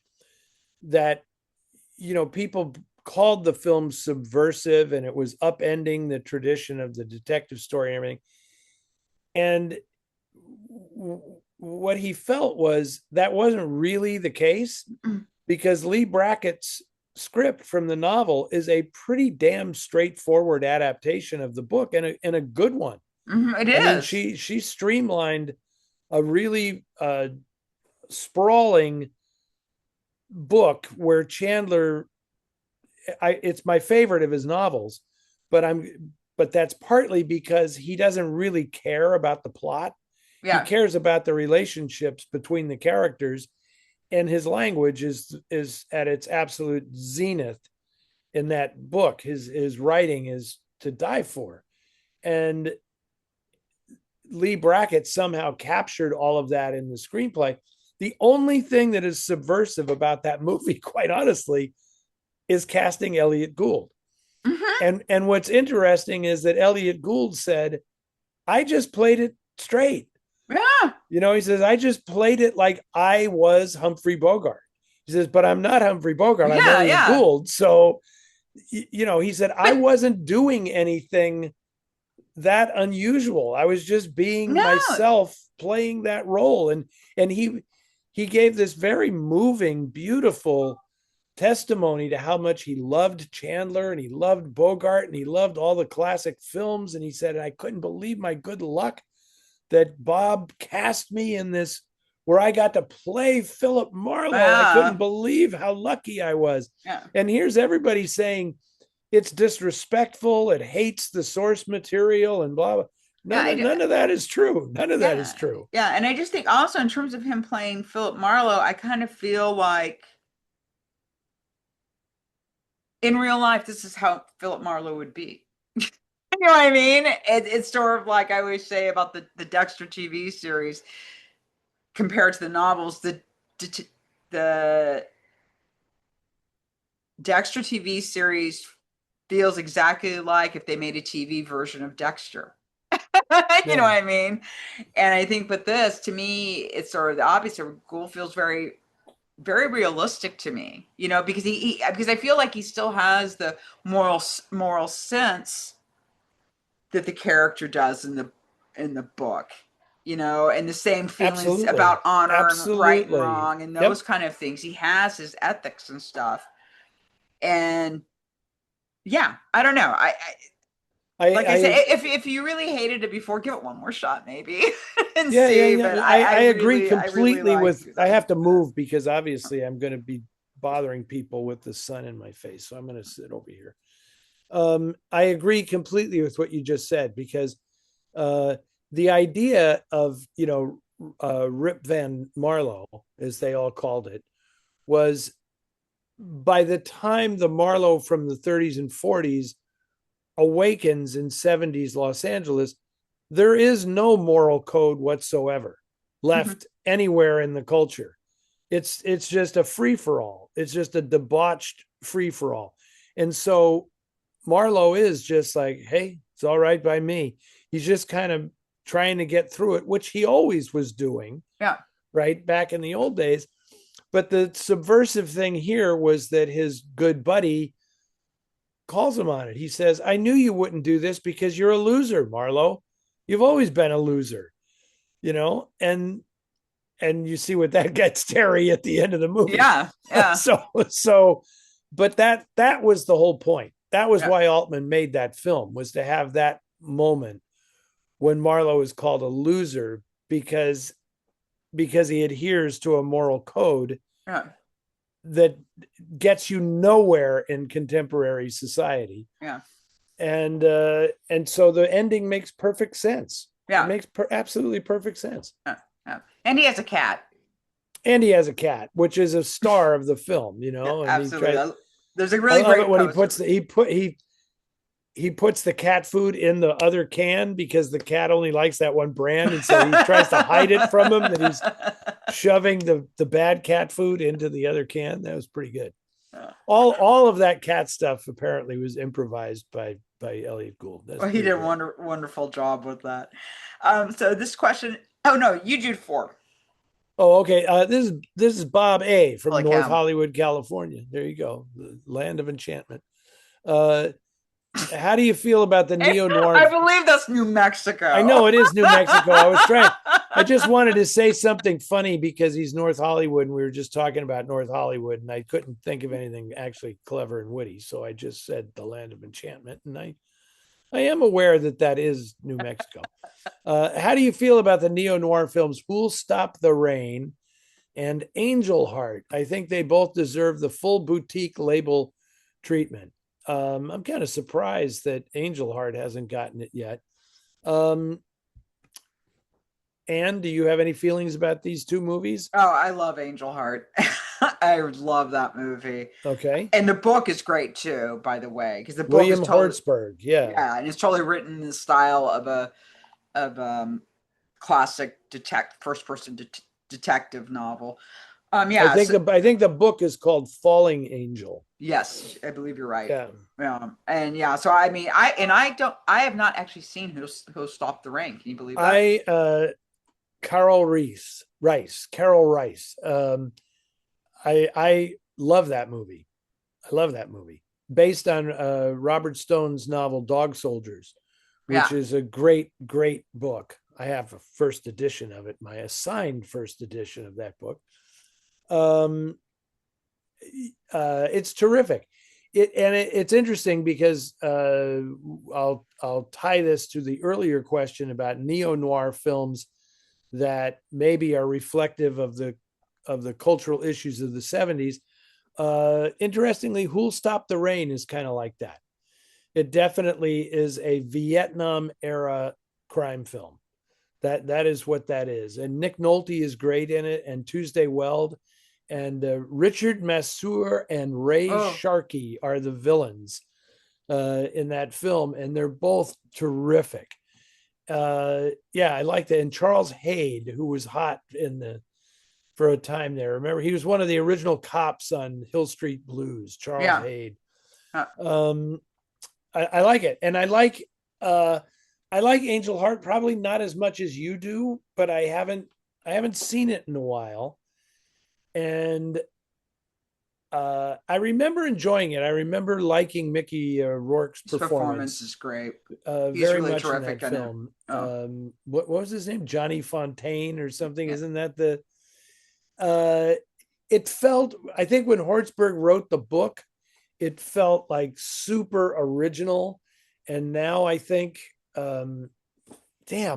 That, people called the film subversive and it was upending the tradition of the detective story and everything. And what he felt was that wasn't really the case, because Lee Brackett's script from the novel is a pretty damn straightforward adaptation of the book, and a good one. It I mean, is. she streamlined a really sprawling book where Chandler, it's my favorite of his novels, but that's partly because he doesn't really care about the plot. He Yeah. cares about the relationships between the characters, and his language is at its absolute zenith in that book. His writing is to die for. And Lee Brackett somehow captured all of that in the screenplay. The only thing that is subversive about that movie, quite honestly, is casting Elliot Gould. Mm-hmm. And what's interesting is that Elliot Gould said, I just played it straight. Yeah. He says, I just played it like I was Humphrey Bogart. He says, but I'm not Humphrey Bogart. I'm Yeah. Elliot Yeah. Gould. So, he said, I But wasn't doing anything that unusual. I was just being no. myself playing that role. And he gave this very moving, beautiful testimony to how much he loved Chandler and he loved Bogart and he loved all the classic films. And he said, I couldn't believe my good luck that Bob cast me in this where I got to play Philip Marlowe. I couldn't Yeah. believe how lucky I was. Yeah. And here's everybody saying it's disrespectful, it hates the source material, and blah blah. Yeah. None of that is true. None of that is Yeah. true. Yeah. And I just think also in terms of him playing Philip Marlowe, I kind of feel like in real life, this is how Philip Marlowe would be. You know what I mean? It's sort of like I always say about the Dexter TV series compared to the novels. The Dexter TV series feels exactly like if they made a TV version of Dexter. You know Yeah, what I mean? And I think with this, to me, it's sort of the opposite. Gould feels very, very realistic to me, because because I feel like he still has the moral sense that the character does in the book, and the same feelings absolutely. about honor and right and Absolutely. wrong and those Yep. kind of things. He has his ethics and stuff. And yeah, I don't know. I like I said, I if you really hated it before, give it one more shot, maybe, and yeah, yeah, see. yeah. But I agree I really completely like with, I that. have to move because obviously I'm going to be bothering people with the sun in my face. So I'm going to sit over here. I agree completely with what you just said, because uh, the idea of, Rip Van Marlowe, as they all called it, was by the time the Marlowe from the 30s and 40s awakens in 70s Los Angeles, there is no moral code whatsoever. left anywhere in the culture. It's just a free for all. It's just a debauched free for all. And so Marlowe is just like, hey, it's all right by me. He's just kind of trying to get through it, which he always was doing. Yeah. Right back in the old days. But the subversive thing here was that his good buddy calls him on it. He says, I knew you wouldn't do this because you're a loser, Marlowe. You've always been a loser, you know, and you see what that gets Terry at the end of the movie. Yeah. Yeah. so, but that was the whole point. That was Yeah. why Altman made that film, was to have that moment when Marlowe is called a loser because he adheres to a moral code that gets you nowhere in contemporary society. Yeah. And so the ending makes perfect sense. Yeah. It makes absolutely perfect sense. Yeah. And he has a cat. And he has a cat, which is a star of the film, you know. Yeah, and absolutely. There's a really great when poster. he puts the cat food in the other can because the cat only likes that one brand, and so he tries to hide it from him, that he's shoving the bad cat food into the other can. That was pretty good. All of that cat stuff apparently was improvised by Elliot Gould. Well, he did a wonderful job with that. So this question, oh no, you do 4. Oh, okay. This is Bob A. from Holy North cow. Hollywood, California. There you go, the land of enchantment. How do you feel about the neo-noir? I believe that's New Mexico. I know it is New Mexico. I just wanted to say something funny because he's North Hollywood and we were just talking about North Hollywood and I couldn't think of anything actually clever and witty. So I just said the land of enchantment. And I am aware that is New Mexico. How do you feel about the neo-noir films Who'll Stop the Rain and Angel Heart? I think they both deserve the full boutique label treatment. I'm kind of surprised that Angel Heart hasn't gotten it yet. Anne, do you have any feelings about these two movies? Oh, I love Angel Heart. I love that movie. Okay. And the book is great too, by the way, because the book William is totally, Hertzberg. Yeah. Yeah, and it's totally written in the style of a classic first person detective novel. Yeah, I think the book is called Falling Angel. Yes, I believe you're right. Yeah. And yeah, so I mean, I have not actually seen Who'll Stop the Rain. Can you believe that? Carol Rice. I love that movie. Based on Robert Stone's novel Dog Soldiers, which is a great book. I have a first edition of it, my assigned first edition of that book. It's terrific. It's interesting because I'll tie this to the earlier question about neo-noir films that maybe are reflective of the cultural issues of the 70s. Interestingly, Who'll Stop the Rain is kind of like that. It definitely is a Vietnam era crime film. That is what that is. And Nick Nolte is great in it, and Tuesday Weld, and Richard Masur and Ray Sharkey are the villains in that film, and they're both terrific. I like that. And Charles Hayde, who was hot for a time there. Remember, he was one of the original cops on Hill Street Blues. Charles Hayde. I like it, and I like Angel Heart probably not as much as you do, but I haven't seen it in a while. And I remember enjoying it. I remember liking Mickey Rourke's performance. Is great. He's very really much terrific in that film. What was his name? Johnny Fontaine or something? Yeah. Isn't that the? It felt. I think when Hertzberg wrote the book, it felt like super original, and now I think, damn,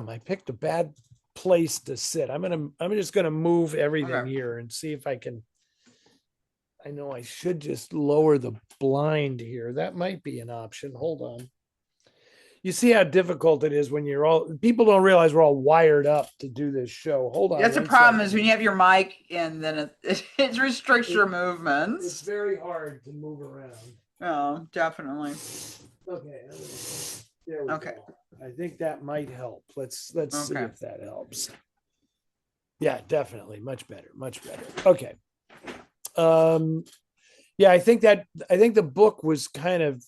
I picked a bad place to sit. I'm just gonna move everything here and see if I can. I know I should just lower the blind here. That might be an option. Hold on. You see how difficult it is when people don't realize we're all wired up to do this show. Hold on. That's the problem is when you have your mic and then it restricts your movements. It's very hard to move around. Oh, definitely. Okay. There we go. I think that might help. Let's see if that helps. Yeah, definitely. Much better. Much better. Okay. Yeah, I think the book was kind of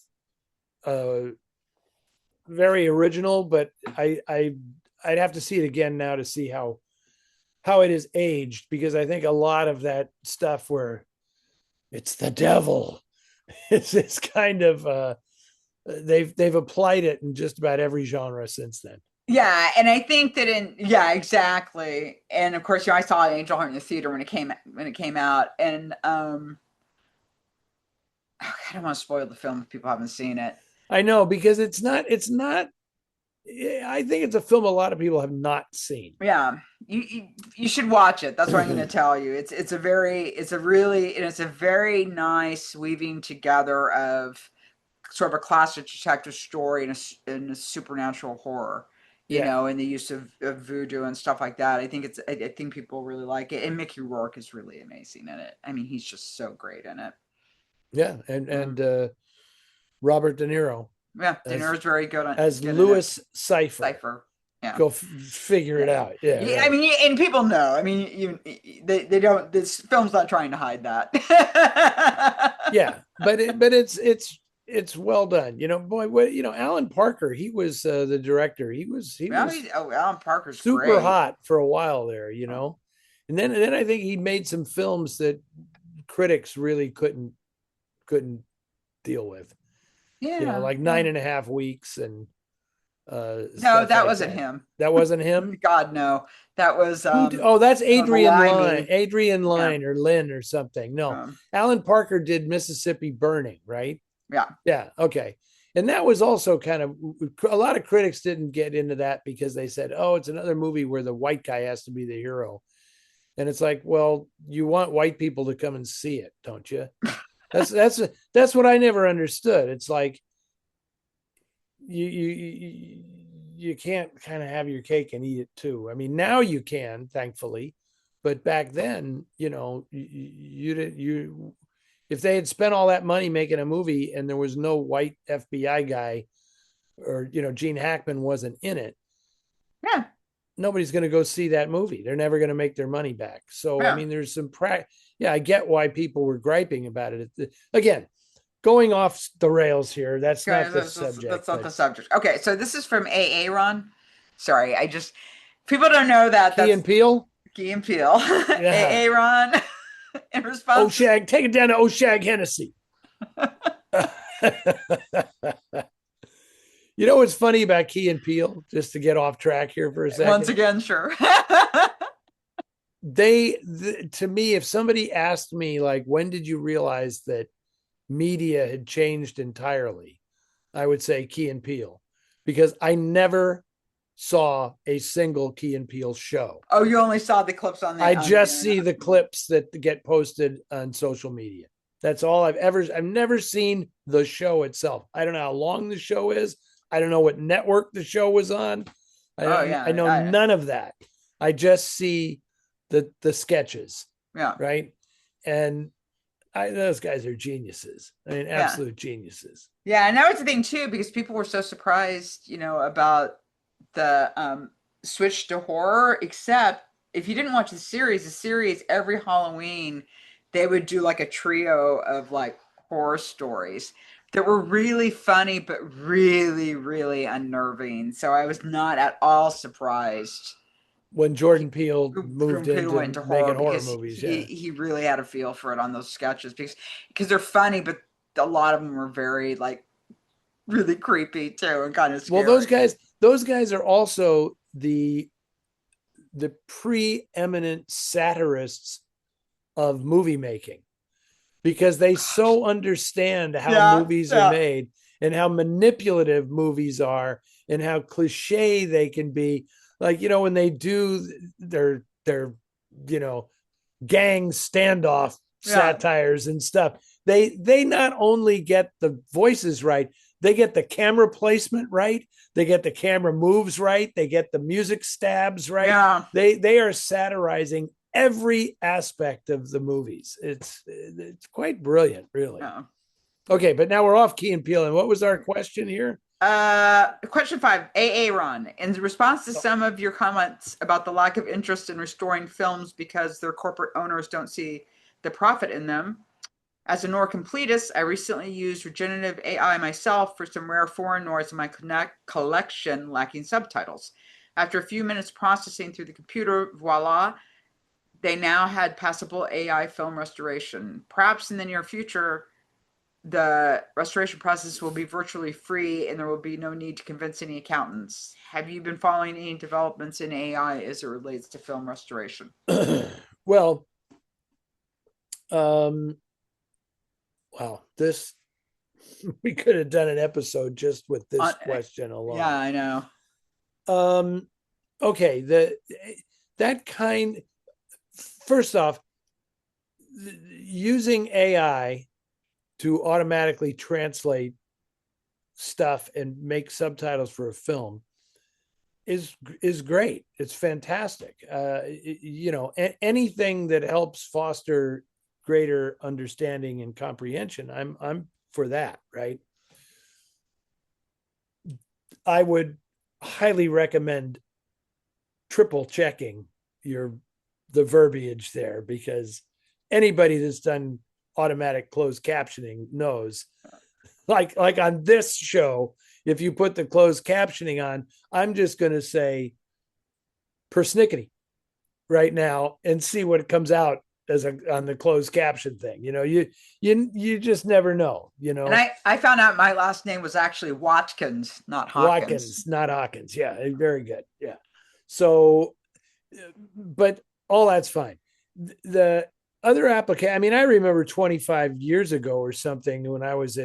very original, but I'd have to see it again now to see how it is aged, because I think a lot of that stuff where it's the devil, it's kind of they've applied it in just about every genre since then. Yeah, and I think that yeah, exactly. And of course, I saw Angel Heart in the theater when it came out, and I don't want to spoil the film if people haven't seen it. I know, because it's not. I think it's a film a lot of people have not seen. Yeah, you should watch it. That's what I'm going to tell you. It's a very nice weaving together of sort of a classic detective story and a supernatural horror, Yeah. and the use of voodoo and stuff like that. I think people really like it. And Mickey Rourke is really amazing in it. I mean, he's just so great in it. Yeah, and Robert De Niro Yeah, De as Niro's very as good in it. Louis Cipher. Cypher. Yeah. Go figure it Yeah. out. Yeah, Yeah, I right. mean, and people know. I mean, they don't. This film's not trying to hide that. Yeah, but it's well done. Boy, Alan Parker, he was the director. He Well, was Alan Parker's super great. hot for a while there. Oh, And then I think he made some films that critics really couldn't deal with. yeah, Like yeah. 9.5 Weeks and No, stuff that like wasn't that. him. That wasn't him. God, no. That was Oh, that's the Limey. Adrian Yeah, Lyne or Lynn or something. No, um, Alan Parker did Mississippi Burning, right? yeah, Yeah, okay. And that was also kind of, a lot of critics didn't get into that because they said, "Oh, it's another movie where the white guy has to be the hero." And it's like, well, you want white people to come and see it, don't you? That's what I never understood. It's like you can't kind of have your cake and eat it too. I mean, now you can, thankfully, but back then, you didn't you if they had spent all that money making a movie and there was no white FBI guy, or Gene Hackman wasn't in it, yeah, nobody's going to go see that movie. They're never going to make their money back. So I yeah. mean, there's some yeah, I get why people were griping about it. Again, going off the rails here. That's Okay, not the subject, that's not but the subject. Okay, so this is from AA Ron. Sorry, people don't know that Key and that's Peele. Key and Peele. Yeah. AA Ron in response to Oshag, take it down to Oshag Hennessy. You know what's funny about Key and Peele, just to get off track here for a once second? again, sure. To me, if somebody asked me, like, when did you realize that media had changed entirely, I would say Key and Peele, because I never saw a single Key and Peele show. Oh, you only saw the clips on I the just see internet. the clips that get posted on social media. That's all I've never seen the show itself. I don't know how long the show is. I don't know what network the show was on. Oh I know yeah, none of that. I just see the sketches, yeah, right? And those guys are geniuses. I mean, yeah, absolute geniuses. yeah. And that was the thing too, because people were so surprised, about the switch to horror. Except if you didn't watch the series every Halloween, they would do like a trio of like horror stories that were really funny, but really, really unnerving. So I was not at all surprised When Jordan Peele moved Peter went into into horror making horror because movies, he yeah. he really had a feel for it on those sketches because they're funny, but a lot of them were very like really creepy too and kind of Well, scary. those guys are also the preeminent satirists of movie making, because they so understand how Yeah, movies are yeah, made and how manipulative movies are and how cliche they can be. Like, when they do their you know gang standoff yeah, satires and stuff, they not only get the voices right, they get the camera placement right, they get the camera moves right, they get the music stabs right. yeah, They are satirizing every aspect of the movies. It's quite brilliant, really. yeah. Okay, but now we're off Key and Peele. And what was our question here? Question 5, Ron. In response to some of your comments about the lack of interest in restoring films because their corporate owners don't see the profit in them, as a noir completist, I recently used regenerative AI myself for some rare foreign noirs in my collection lacking subtitles. After a few minutes processing through the computer, voila, they now had passable AI film restoration. Perhaps in the near future, the restoration process will be virtually free and there will be no need to convince any accountants. Have you been following any developments in AI as it relates to film restoration? Well, wow, this we could have done an episode just with this question alone. Yeah, I know. Okay, that kind. First off, using AI to automatically translate stuff and make subtitles for a film is great. It's fantastic. Anything that helps foster greater understanding and comprehension, I'm for that, right? I would highly recommend triple checking the verbiage there, because anybody that's done automatic closed captioning knows, like on this show, if you put the closed captioning on, I'm just going to say persnickety right now and see what comes out on the closed caption thing. You just never know, And I found out my last name was actually Watkins, not Hawkins. Watkins, not Hawkins. Yeah, very good. Yeah. So, but all that's fine. The other application, I mean, I remember 25 years ago or something when I was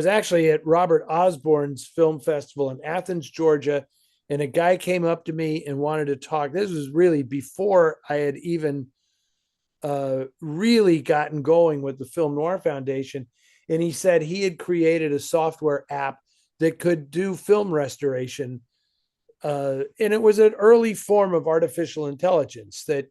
actually at Robert Osborne's film festival in Athens, Georgia, and a guy came up to me and wanted to talk. This was really before I had even really gotten going with the Film Noir Foundation. And he said he had created a software app that could do film restoration. And it was an early form of artificial intelligence that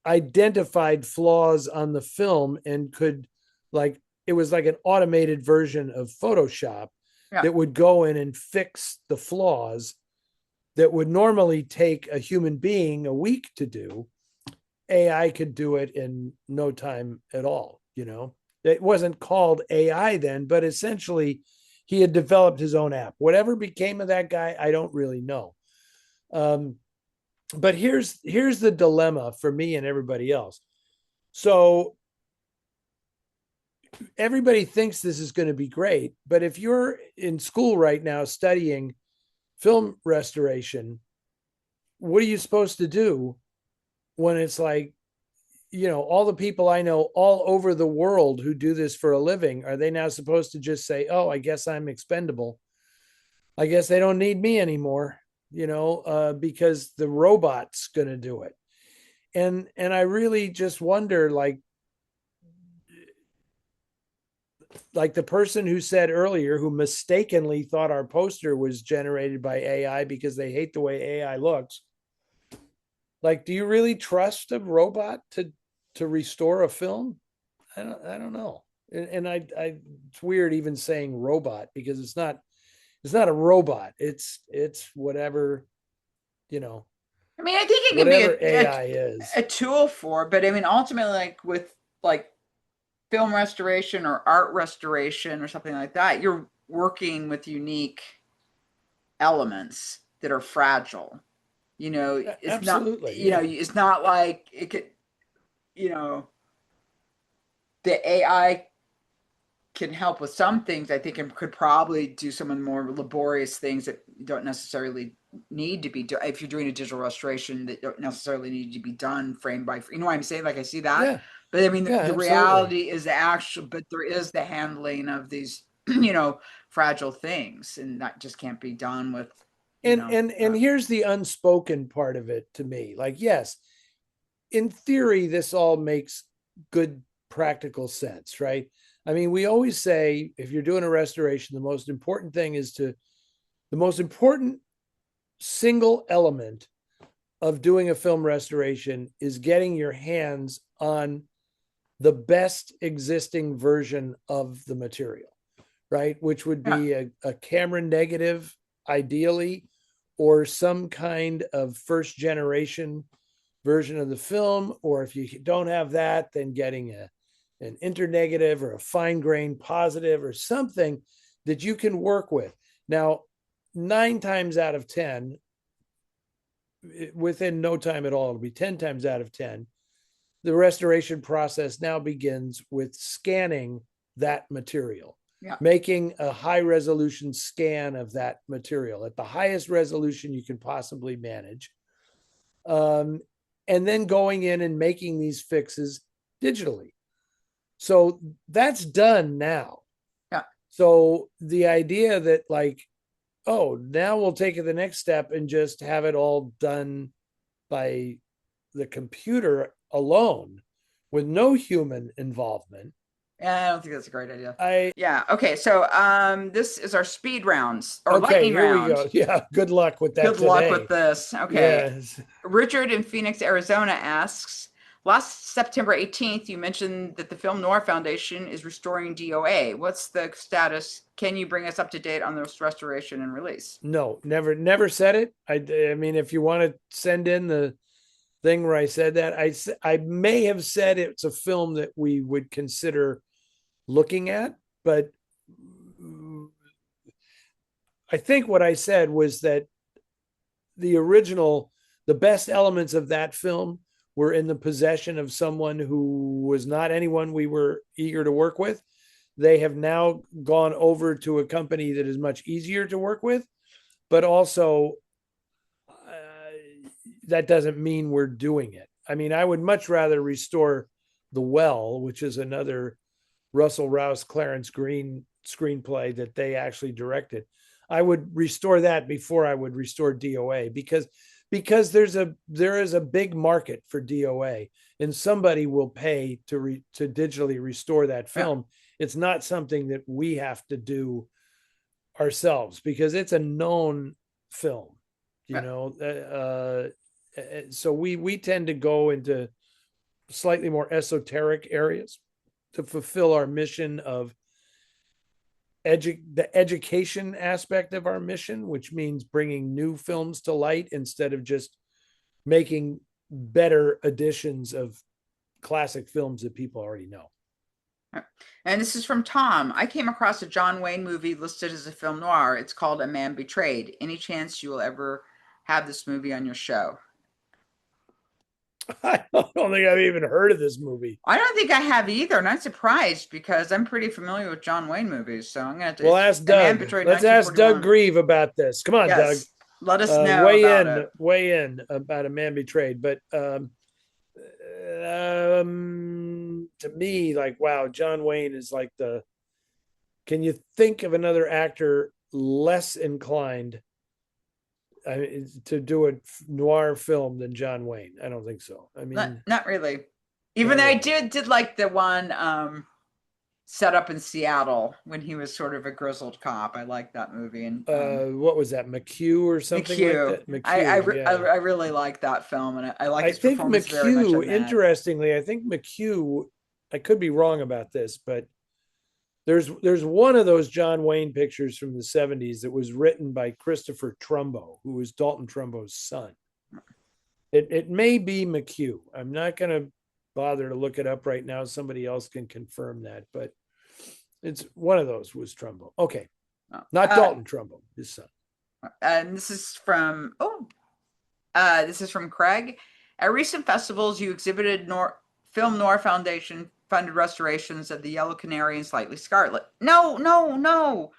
identified flaws on the film and could, like, it was like an automated version of Photoshop that would go in and fix the flaws that would normally take a human being a week to do. AI could do it in no time at all. It wasn't called AI then, but essentially he had developed his own app. Whatever became of that guy, I don't really know. But here's the dilemma for me and everybody else. So everybody thinks this is going to be great, but if you're in school right now studying film restoration, what are you supposed to do when it's like, all the people I know all over the world who do this for a living, are they now supposed to just say, oh, I guess I'm expendable? I guess they don't need me anymore, because the robot's going to do it. And I really just wonder, like the person who said earlier, who mistakenly thought our poster was generated by AI because they hate the way AI looks. Like, do you really trust a robot to restore a film? I don't know. And it's weird even saying robot, because it's not a robot. It's whatever, I mean, I think it can be AI is a tool for, but I mean, ultimately, like with film restoration or art restoration or something like that, you're working with unique elements that are fragile. It's absolutely, not, it's not like it could, the AI can help with some things. I think it could probably do some of the more laborious things that don't necessarily need to be done. If you're doing a digital restoration, that don't necessarily need to be done frame by frame. You know what I'm saying? Like, I see that. Yeah. But I mean, the Absolutely. reality is but there is the handling of these, fragile things, and that just can't be done with. And here's the unspoken part of it to me. Like, yes, in theory, this all makes good practical sense, right? I mean, we always say, if you're doing a restoration, the most important single element of doing a film restoration is getting your hands on the best existing version of the material, right? Which would Yeah. be a camera negative, ideally, or some kind of first generation version of the film. Or if you don't have that, then getting an internegative or a fine grain positive or something that you can work with. Now, 9 times out of 10, within no time at all, it'll be 10 times out of 10, the restoration process now begins with scanning that material, Yeah. making a high resolution scan of that material at the highest resolution you can possibly manage. And then going in and making these fixes digitally. So that's done now. Yeah. So the idea that, like, oh, now we'll take it the next step and just have it all done by the computer alone with no human involvement. Yeah, I don't think that's a great idea. I Yeah. Okay. So this is our speed rounds or Okay, lightning here we round. go. Yeah, good luck with that Good luck today. with this. Okay. Yes. Richard in Phoenix, Arizona asks, last September 18th, you mentioned that the Film Noir Foundation is restoring DOA. What's the status? Can you bring us up to date on this restoration and release? No, never said it. I mean, if you want to send in the thing where I said that, I may have said it's a film that we would consider looking at, but I think what I said was that the best elements of that film were in the possession of someone who was not anyone we were eager to work with. They have now gone over to a company that is much easier to work with, but also that doesn't mean we're doing it. I mean, I would much rather restore The Well, which is another Russell Rouse, Clarence Green screenplay that they actually directed. I would restore that before I would restore DOA, because there is a big market for DOA, and somebody will pay to digitally restore that film. Yeah. It's not something that we have to do ourselves because it's a known film, you know. So we tend to go into slightly more esoteric areas to fulfill our mission of the education aspect of our mission, which means bringing new films to light instead of just making better editions of classic films that people already know. And this is from Tom. I came across a John Wayne movie listed as a film noir. It's called A Man Betrayed. Any chance you will ever have this movie on your show? I don't think I've even heard of this movie. I don't think I have either, and I'm surprised because I'm pretty familiar with John Wayne movies. So I'm going to. Well, ask Doug. Let's ask Doug Grieve about this. Come on, yes. Doug. Let us know. Weigh in about A Man Betrayed. But to me, like, wow, John Wayne is like the. Can you think of another actor less inclined to do a noir film than John Wayne? I don't think so. I mean, not really. Even though I did like the one set up in Seattle when he was sort of a grizzled cop. I like that movie. And what was that, McHugh or something McHugh. like that? McHugh. I really like that film, and I like his performance McHugh, very much in that. Interestingly, I think McHugh, I could be wrong about this, but there's one of those John Wayne pictures from the 70s that was written by Christopher Trumbo, who was Dalton Trumbo's son. It may be McHugh. I'm not going to bother to look it up right now. Somebody else can confirm that, but it's one of those was Trumbo. Okay. Not Dalton Trumbo, his son. And this is from Craig. At recent festivals, you exhibited Film Noir Foundation funded restorations of the Yellow Canary and Slightly Scarlet. No.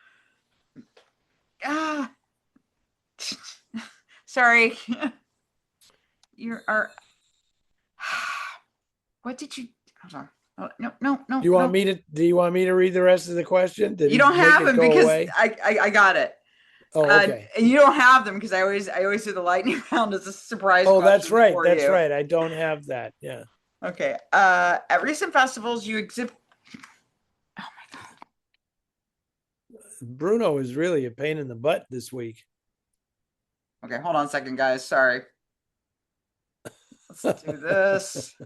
Sorry. You are. What did you? Hold on. Oh, no. Do you want me to read the rest of the question? You don't have them because I got it. Oh, okay. And you don't have them because I always do the lightning round as a surprise. Oh, that's right. That's right. I don't have that. Yeah. Okay. At recent festivals, you exhibit. Oh my God. Bruno is really a pain in the butt this week. Okay, hold on a second, guys. Sorry. Let's do this.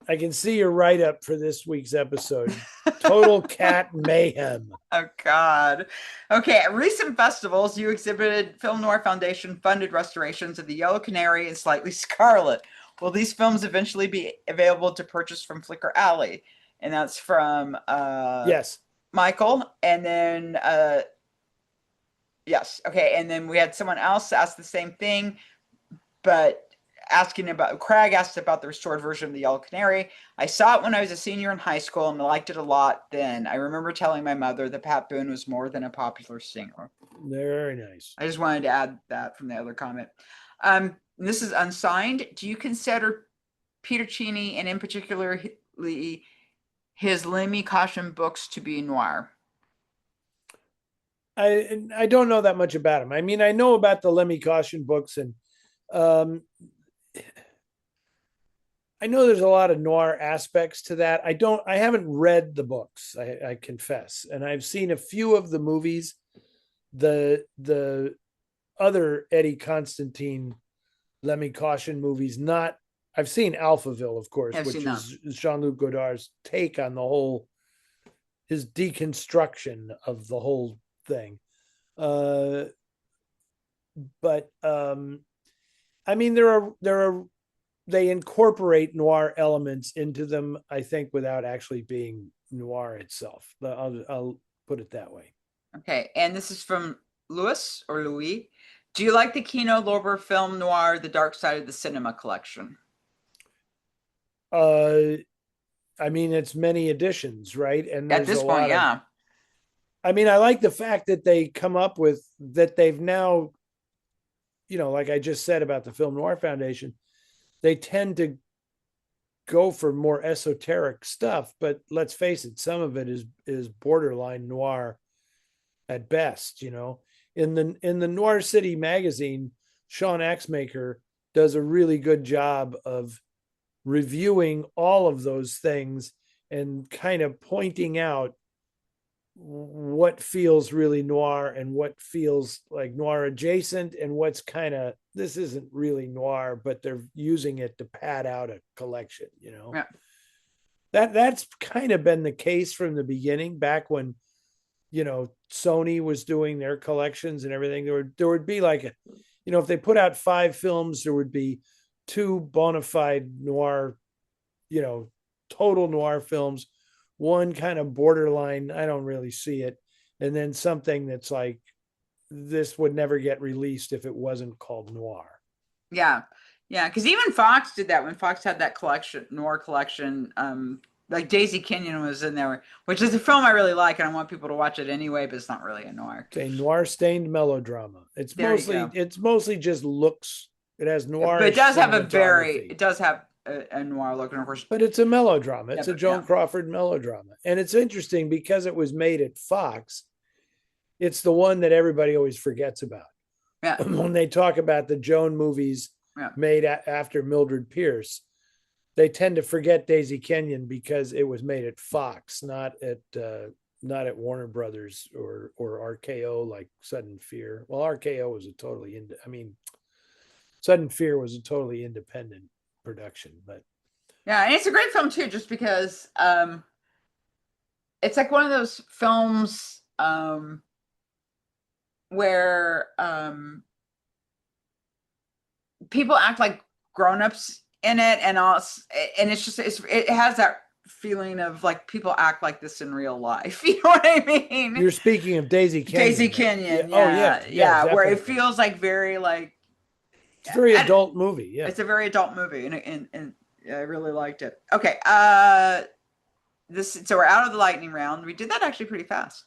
I can see your write-up for this week's episode. Total cat mayhem. Oh God. Okay. At recent festivals, you exhibited Film Noir Foundation funded restorations of The Yellow Canary and Slightly Scarlet. Will these films eventually be available to purchase from Flickr Alley? And that's from Yes. Michael. And then yes. Okay. And then we had someone else ask the same thing, but Craig asked about the restored version of The Yellow Canary. I saw it when I was a senior in high school and liked it a lot then. I remember telling my mother that Pat Boone was more than a popular singer. Very nice. I just wanted to add that from the other comment. This is unsigned. Do you consider Peter Cheyney and in particular his Lemmy Caution books to be noir? I don't know that much about him. I mean, I know about the Lemmy Caution books, and I know there's a lot of noir aspects to that. I haven't read the books, I confess, and I've seen a few of the movies. The other Eddie Constantine Lemmy Caution movies, not I've seen Alphaville, of course, which is Jean-Luc Godard's take on the whole, his deconstruction of the whole thing. But I mean, they incorporate noir elements into them, I think, without actually being noir itself. I'll put it that way. Okay, and this is from Louis. Do you like the Kino Lorber film noir, The Dark Side of the Cinema collection? I mean, it's many editions, right? And at this point, yeah. I mean, I like the fact that they come up with that. They've now, like I just said about the Film Noir Foundation, they tend to go for more esoteric stuff, but let's face it, some of it is borderline noir at best. In the Noir City magazine, Sean Axmaker does a really good job of reviewing all of those things and kind of pointing out what feels really noir and what feels like noir adjacent, and what's kind of, this isn't really noir, but they're using it to pad out a collection. Yeah. That's kind of been the case from the beginning, back when Sony was doing their collections and everything. There would be like if they put out 5 films, there would be 2 bona fide noir, total noir films, one kind of borderline, I don't really see it, and then something that's like, this would never get released if it wasn't called noir. Yeah, because even Fox did that when Fox had that noir collection. Like Daisy Kenyon was in there, which is a film I really like, and I want people to watch it anyway, but it's not really a noir. It's a noir-stained melodrama. It's mostly just looks. It has noir, but it does have a noir look, and of course, but it's a melodrama. It's a Joan Crawford melodrama, and it's interesting because it was made at Fox. It's the one that everybody always forgets about. Yeah. When they talk about the Joan movies made after Mildred Pierce, they tend to forget Daisy Kenyon because it was made at Fox, not at Warner Brothers or RKO, like Sudden Fear. Well, RKO was Sudden Fear was a totally independent production, but yeah, and it's a great film too, just because it's like one of those films where people act like grown-ups in it, and it has that feeling of like people act like this in real life. You know what I mean? You're speaking of Daisy Kenyon. Daisy Kenyon, yeah, where it feels like very like it's a very adult movie. Yeah, it's a very adult movie, and I really liked it. Okay, so we're out of the lightning round. We did that actually pretty fast.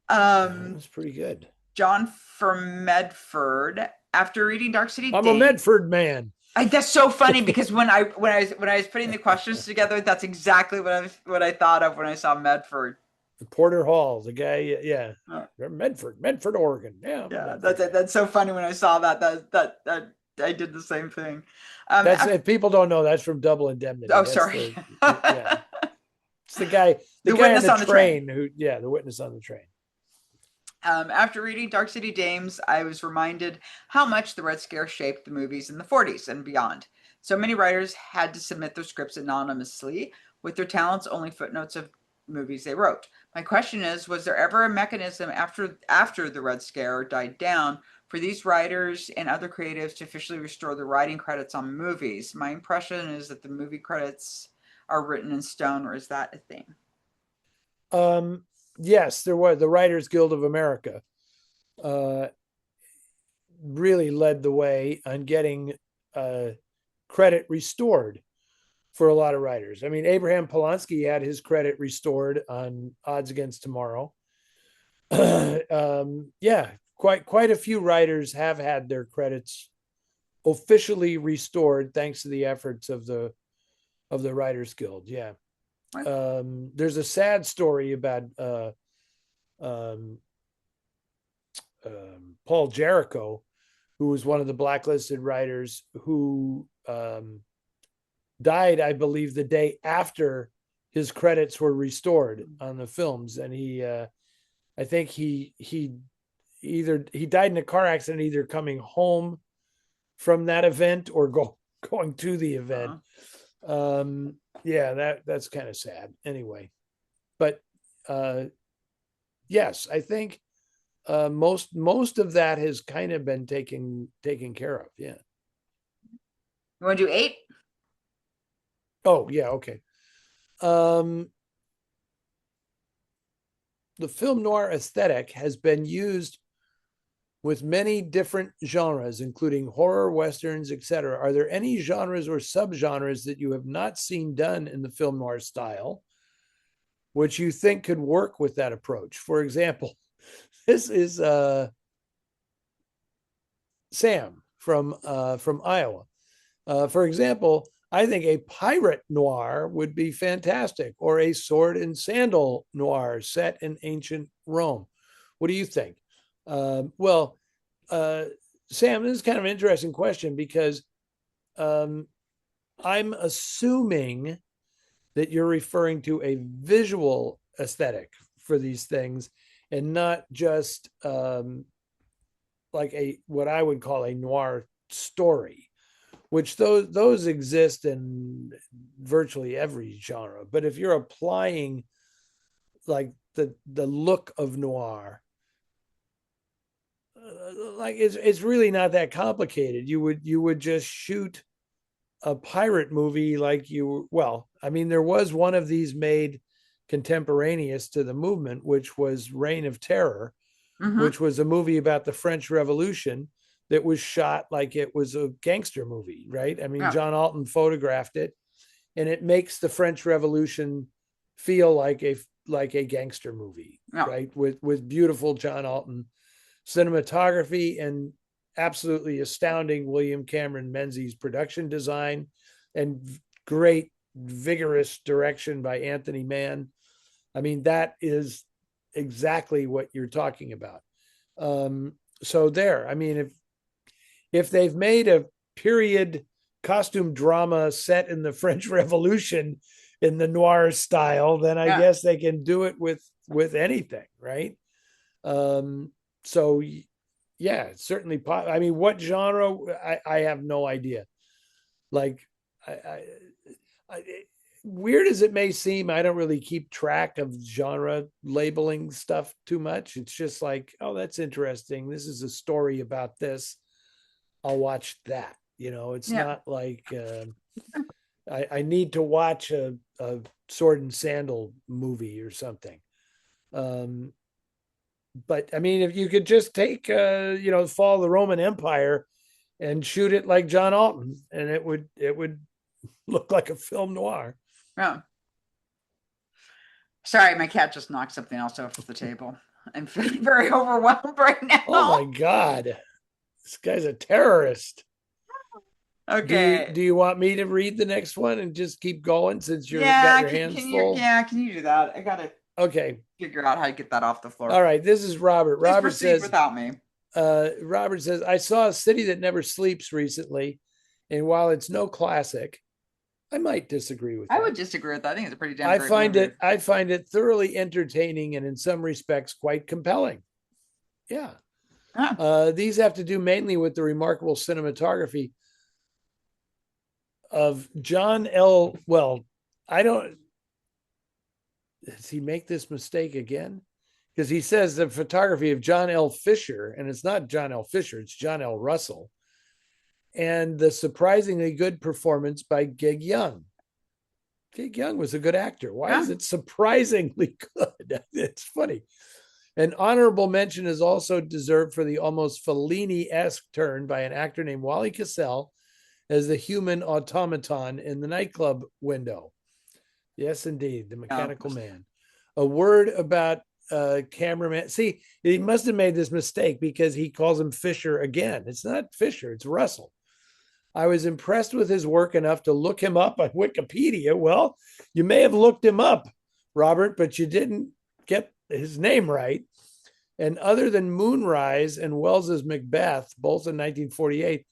That's pretty good. John from Medford, after reading Dark City, I'm a Medford man. That's so funny because when I was putting the questions together, that's exactly what I thought of when I saw Medford. Porter Hall, the guy, yeah, Medford, Oregon, yeah. That's so funny when I saw that I did the same thing. If people don't know, that's from Double Indemnity. Oh, sorry. It's the guy, the guy on the train the witness on the train. After reading Dark City Dames, I was reminded how much the Red Scare shaped the movies in the 40s and beyond. So many writers had to submit their scripts anonymously, with their talents only footnotes of movies they wrote. My question is, was there ever a mechanism after the Red Scare died down for these writers and other creatives to officially restore the writing credits on movies? My impression is that the movie credits are written in stone, or is that a thing? Yes, there was. The Writers Guild of America really led the way on getting credit restored for a lot of writers. I mean, Abraham Polanski had his credit restored on Odds Against Tomorrow. Yeah, quite a few writers have had their credits officially restored thanks to the efforts of the Writers Guild. Yeah. There's a sad story about um, Paul Jericho, who was one of the blacklisted writers, who died, I believe, the day after his credits were restored on the films, and I think he died in a car accident, either coming home from that event or going to the event. Yeah, that's kind of sad. Anyway, but yes, I think most of that has kind of been taken care of. Yeah. You want to do 8? Oh yeah, okay. The film noir aesthetic has been used with many different genres, including horror, westerns, etc. Are there any genres or subgenres that you have not seen done in the film noir style, which you think could work with that approach? For example, this is Sam from Iowa. For example, I think a pirate noir would be fantastic, or a sword and sandal noir set in ancient Rome. What do you think? Well, Sam, this is kind of an interesting question because I'm assuming that you're referring to a visual aesthetic for these things and not just like what I would call a noir story, which those exist in virtually every genre. But if you're applying like the look of noir, like it's really not that complicated. You would just shoot a pirate movie like I mean, there was one of these made contemporaneous to the movement, which was Reign of Terror, which was a movie about the French Revolution that was shot like it was a gangster movie, right? I mean, John Alton photographed it, and it makes the French Revolution feel like a gangster movie, right? With beautiful John Alton cinematography and absolutely astounding William Cameron Menzies production design and great vigorous direction by Anthony Mann. I mean, that is exactly what you're talking about. So there, I mean, if they've made a period costume drama set in the French Revolution in the noir style, then I guess they can do it with anything, right? So yeah, certainly. I mean, what genre? I have no idea. Like, I, weird as it may seem, I don't really keep track of genre labeling stuff too much. It's just like, oh, that's interesting. This is a story about this. I'll watch that. It's not like I need to watch a sword and sandal movie or something. But I mean, if you could just take, the fall of the Roman Empire and shoot it like John Alton, and it would look like a film noir. Yeah. Sorry, my cat just knocked something else off the table. I'm feeling very overwhelmed right now. Oh my God. This guy's a terrorist. Okay. Do you want me to read the next one and just keep going since you've got your hands full? Can you do that? I gotta figure out how to get that off the floor. All right. This is Robert. Please Robert says without me. Robert says, I saw A City That Never Sleeps recently, and while it's no classic, I might disagree with that. I would disagree with that. I think it's a pretty damn great movie. I find it thoroughly entertaining and in some respects quite compelling. Yeah. These have to do mainly with the remarkable cinematography. of John L. Well, I don't. Does he make this mistake again? Because he says the photography of John L. Fisher, and it's not John L. Fisher, it's John L. Russell, and the surprisingly good performance by Gig Young. Gig Young was a good actor. Why is it surprisingly good? It's funny. An honorable mention is also deserved for the almost Fellini-esque turn by an actor named Wally Cassell as the human automaton in the nightclub window. Yes, indeed, the mechanical man. A word about cameraman. See, he must have made this mistake because he calls him Fisher again. It's not Fisher, it's Russell. I was impressed with his work enough to look him up on Wikipedia. Well, you may have looked him up, Robert, but you didn't get his name right. And other than Moonrise and Wells's Macbeth, both in 1948,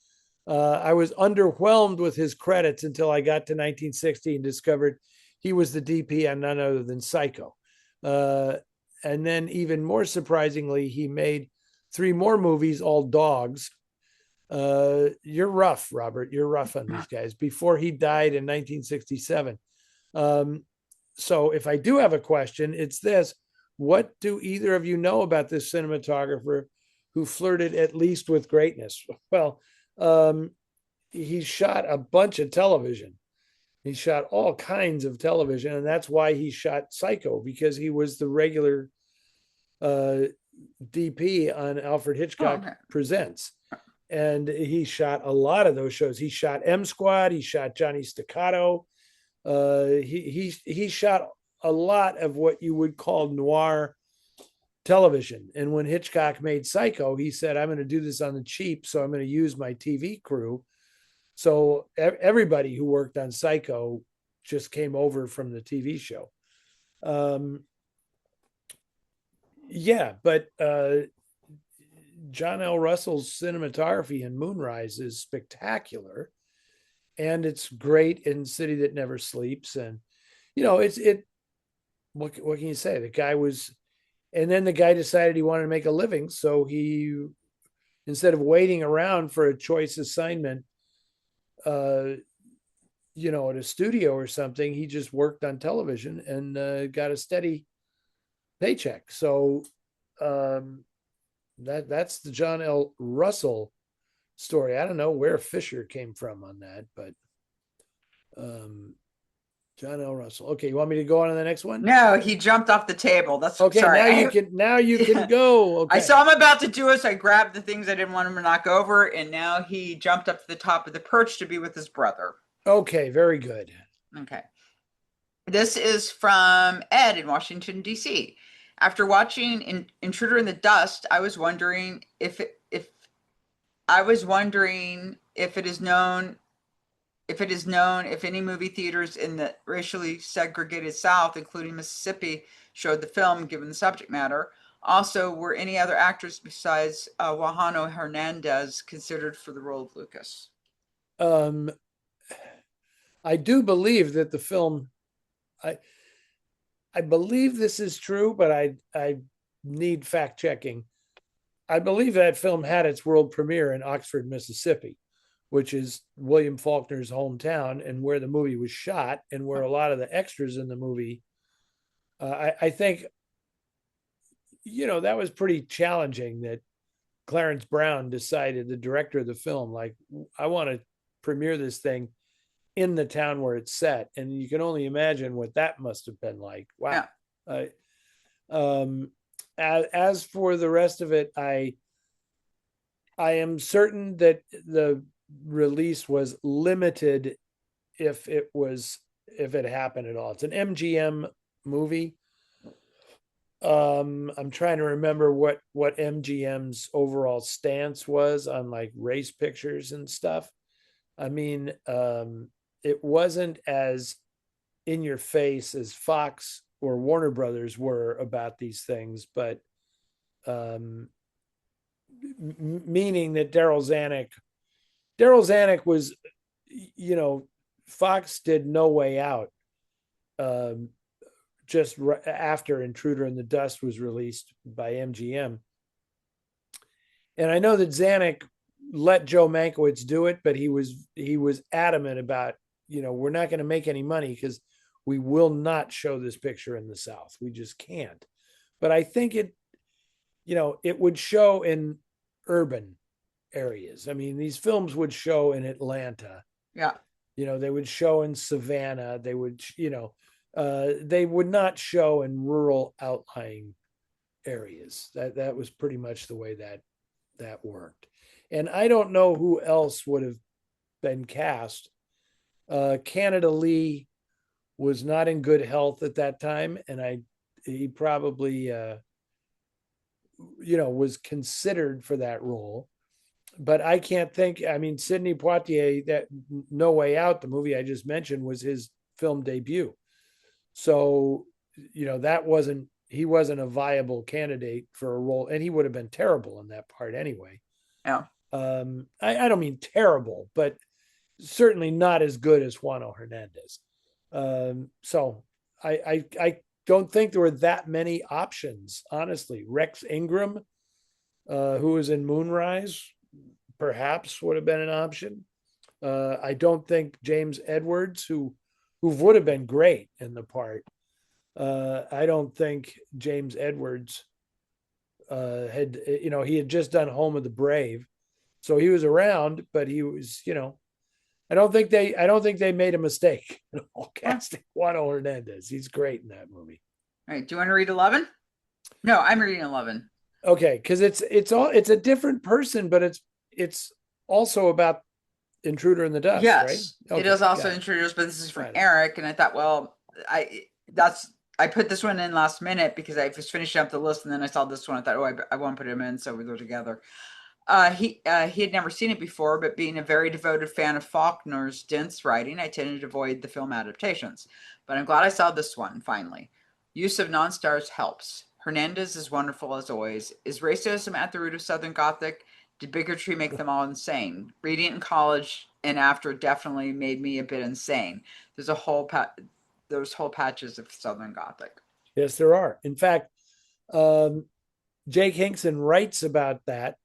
I was underwhelmed with his credits until I got to 1960 and discovered he was the DP on none other than Psycho. And then even more surprisingly, he made 3 more movies, all dogs. You're rough, Robert. You're rough on these guys. Before he died in 1967. So if I do have a question, it's this. What do either of you know about this cinematographer who flirted at least with greatness? Well, he shot a bunch of television. He shot all kinds of television, and that's why he shot Psycho, because he was the regular DP on Alfred Hitchcock Presents. And he shot a lot of those shows. He shot M Squad. He shot Johnny Staccato. He shot a lot of what you would call noir television. And when Hitchcock made Psycho, he said, I'm going to do this on the cheap, so I'm going to use my TV crew. So everybody who worked on Psycho just came over from the TV show. But John L. Russell's cinematography in Moonrise is spectacular, and it's great in City That Never Sleeps. And what can you say? The guy was, and then the guy decided he wanted to make a living, so he, instead of waiting around for a choice assignment, at a studio or something, he just worked on television and got a steady paycheck. So that's the John L. Russell story. I don't know where Fisher came from on that, but John L. Russell. Okay, you want me to go on to the next one? No, he jumped off the table. That's okay. Sorry. Now you can go. Okay. I saw him about to do it, so I grabbed the things I didn't want him to knock over, and now he jumped up to the top of the perch to be with his brother. Okay, very good. Okay. This is from Ed in Washington, D.C. After watching Intruder in the Dust, I was wondering if it is known if any movie theaters in the racially segregated South, including Mississippi, showed the film, given the subject matter. Also, were any other actors besides Wahano Hernandez considered for the role of Lucas? I do believe that the film, I believe this is true, but I need fact checking. I believe that film had its world premiere in Oxford, Mississippi, which is William Faulkner's hometown and where the movie was shot and where a lot of the extras in the movie, I think, that was pretty challenging that Clarence Brown decided, the director of the film, like, I want to premiere this thing in the town where it's set. And you can only imagine what that must have been like. Wow. Yeah. As for the rest of it, I am certain that the release was limited if it happened at all. It's an MGM movie. I'm trying to remember what MGM's overall stance was on like race pictures and stuff. I mean, it wasn't as in your face as Fox or Warner Brothers were about these things, but meaning that Daryl Zanuck was, Fox did No Way Out just after Intruder in the Dust was released by MGM. And I know that Zanuck let Joe Mankiewicz do it, but he was adamant about we're not going to make any money because we will not show this picture in the South. We just can't. But I think it would show in urban areas. I mean, these films would show in Atlanta. Yeah. They would show in Savannah. They would, they would not show in rural outlying areas. That was pretty much the way that worked. And I don't know who else would have been cast. Canada Lee was not in good health at that time, and he probably was considered for that role. But I can't think. I mean, Sidney Poitier, that No Way Out, the movie I just mentioned, was his film debut. So, he wasn't a viable candidate for a role, and he would have been terrible in that part anyway. Yeah. I don't mean terrible, but certainly not as good as Juano Hernandez. So I don't think there were that many options, honestly. Rex Ingram, who was in Moonrise, perhaps would have been an option. I don't think James Edwards, who would have been great in the part. I don't think James Edwards he had just done Home of the Brave, so he was around, but he was, I don't think they made a mistake casting Juano Hernandez. He's great in that movie. All right. Do you want to read 11? No, I'm reading 11. Okay, because it's a different person, but it's also about Intruder in the Dust, yes, right? Okay, it is also Intruders, but this is from Eric, and I thought, well, I put this one in last minute because I was finishing up the list, and then I saw this one. I thought, I want to put him in, so we go together. He had never seen it before, but being a very devoted fan of Faulkner's dense writing, I tended to avoid the film adaptations. But I'm glad I saw this one, finally. Use of non-stars helps. Hernandez is wonderful as always. Is racism at the root of Southern Gothic? Did bigotry make them all insane? Reading it in college and after definitely made me a bit insane. There's whole patches of Southern Gothic. Yes, there are. In fact, Jake Hinkson writes about that.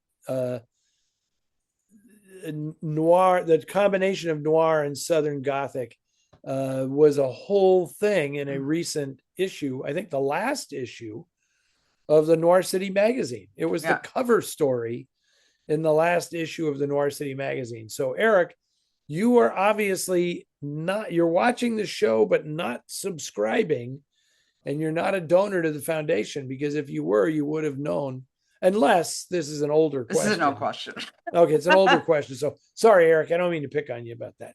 Noir, the combination of noir and Southern Gothic was a whole thing in a recent issue. I think the last issue of the Noir City magazine. It was the cover story in the last issue of the Noir City magazine. So Eric, you are obviously you're watching the show, but not subscribing, and you're not a donor to the foundation, because if you were, you would have known, unless this is an older question. This is no question. Okay, it's an older question. So sorry, Eric, I don't mean to pick on you about that.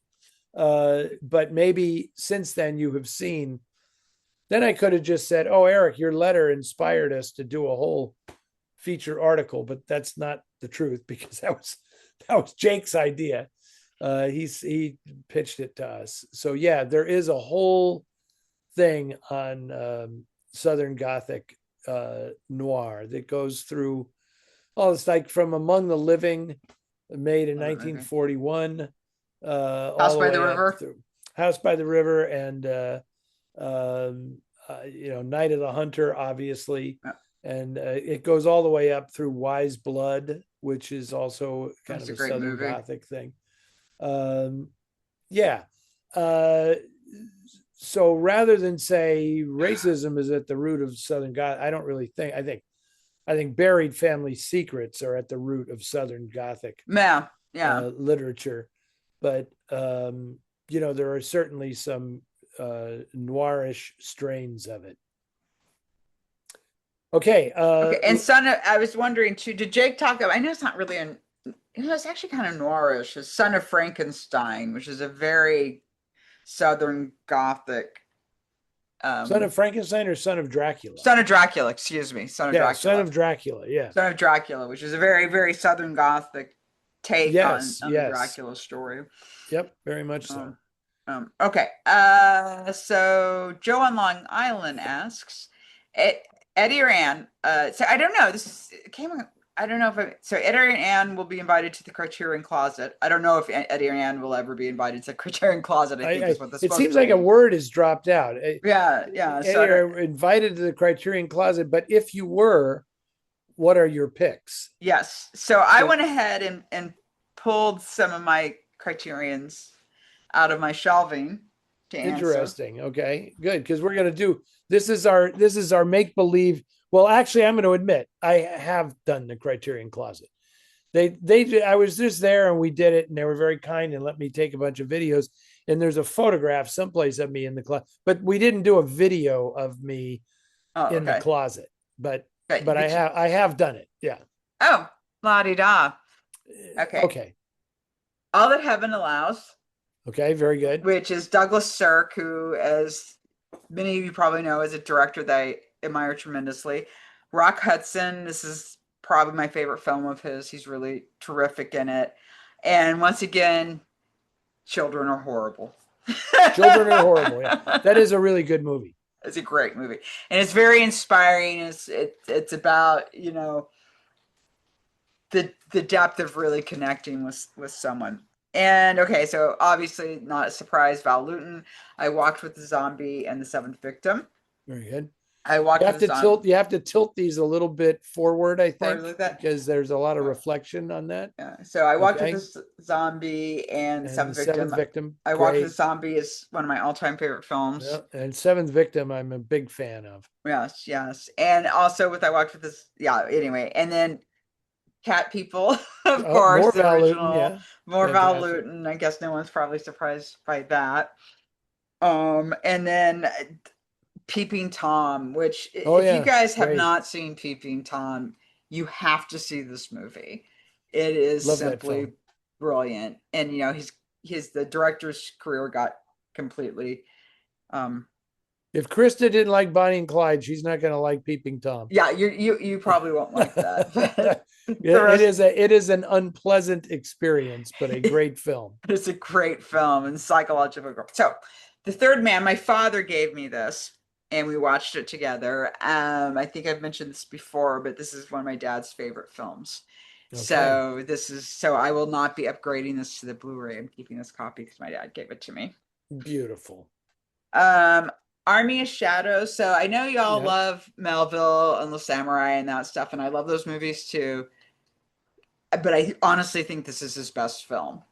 But maybe since then you have seen, then I could have just said, oh, Eric, your letter inspired us to do a whole feature article, but that's not the truth, because that was Jake's idea. He pitched it to us. So yeah, there is a whole thing on Southern Gothic noir that goes through it's like from Among the Living, made in 1941, House by the River, House by the River, and Night of the Hunter, obviously. And it goes all the way up through Wise Blood, which is also kind of a Southern movie. Gothic thing. So rather than say racism is at the root of Southern Gothic, I don't really think. I think buried family secrets are at the root of Southern Gothic literature. But there are certainly some noirish strains of it. Okay. And I was wondering too, did Jake talk about, I know it's not really it's actually kind of noirish, his Son of Frankenstein, which is a very Southern Gothic. Son of Frankenstein or Son of Dracula? Son of Dracula, excuse me. Son of Dracula. Son of Dracula, yeah. Son of Dracula, which is a very, very Southern Gothic take on the Dracula story. Yep, very much so. Okay. So Joe on Long Island asks, Eddie or Ann, so I don't know. I don't know so Eddie or Ann will be invited to the Criterion Closet. I don't know if Eddie or Ann will ever be invited to the Criterion Closet. I think is what this it seems like a word is dropped out. Yeah. Eddie are invited to the Criterion Closet, but if you were, what are your picks? Yes. So I went ahead and pulled some of my Criterions out of my shelving to answer. Interesting. Okay, good. Because we're gonna do this is our make believe. Well, actually, I'm going to admit I have done the Criterion Closet. I was just there and we did it, and they were very kind and let me take a bunch of videos. And there's a photograph someplace of me in the closet, but we didn't do a video of me Oh, in the okay. closet. But But, I have done it. Yeah. oh, la di da. Okay. Okay. All That Heaven Allows, Okay. Very good. which is Douglas Sirk, who, as many of you probably know, is a director that I admire tremendously. Rock Hudson, this is probably my favorite film of his. He's really terrific in it. And once again, children are horrible. Children are horrible. Yeah. That is a really good movie. It's a great movie. And it's very inspiring. It's about, the depth of really connecting with someone. And okay, so obviously not a surprise, Val Lewton. I Walked with the Zombie and The Seventh Victim. Very good. I walked with the zombie. You have to tilt these a little bit forward, I think, Like that. because there's a lot of reflection on that. Yeah. So I walked with the zombie and The Seventh Victim. I Walked with the Zombie is one of my all-time favorite films. Yeah. And Seventh Victim, I'm a big fan of. Yes, yes. And also with I Walked with this, yeah, anyway. And then Cat People, of course, more the Val original. Lewton, yeah. More Val Lewton. I guess no one's probably surprised by that. And then Peeping Tom, which if you guys have not seen Peeping Tom, you have to see this movie. It is simply brilliant. And the director's career got completely if Krista didn't like Bonnie and Clyde, she's not going to like Peeping Tom. Yeah, you probably won't like that. It is an unpleasant experience, but a great film. It's a great film and psychological. So, The Third Man, my father gave me this, and we watched it together. I think I've mentioned this before, but this is one of my dad's favorite films. Okay. So I will not be upgrading this to the Blu-ray. I'm keeping this copy because my dad gave it to me. Beautiful. Army of Shadows. So I know y'all love Melville and the Samurai and that stuff, and I love those movies too. But I honestly think this is his best film.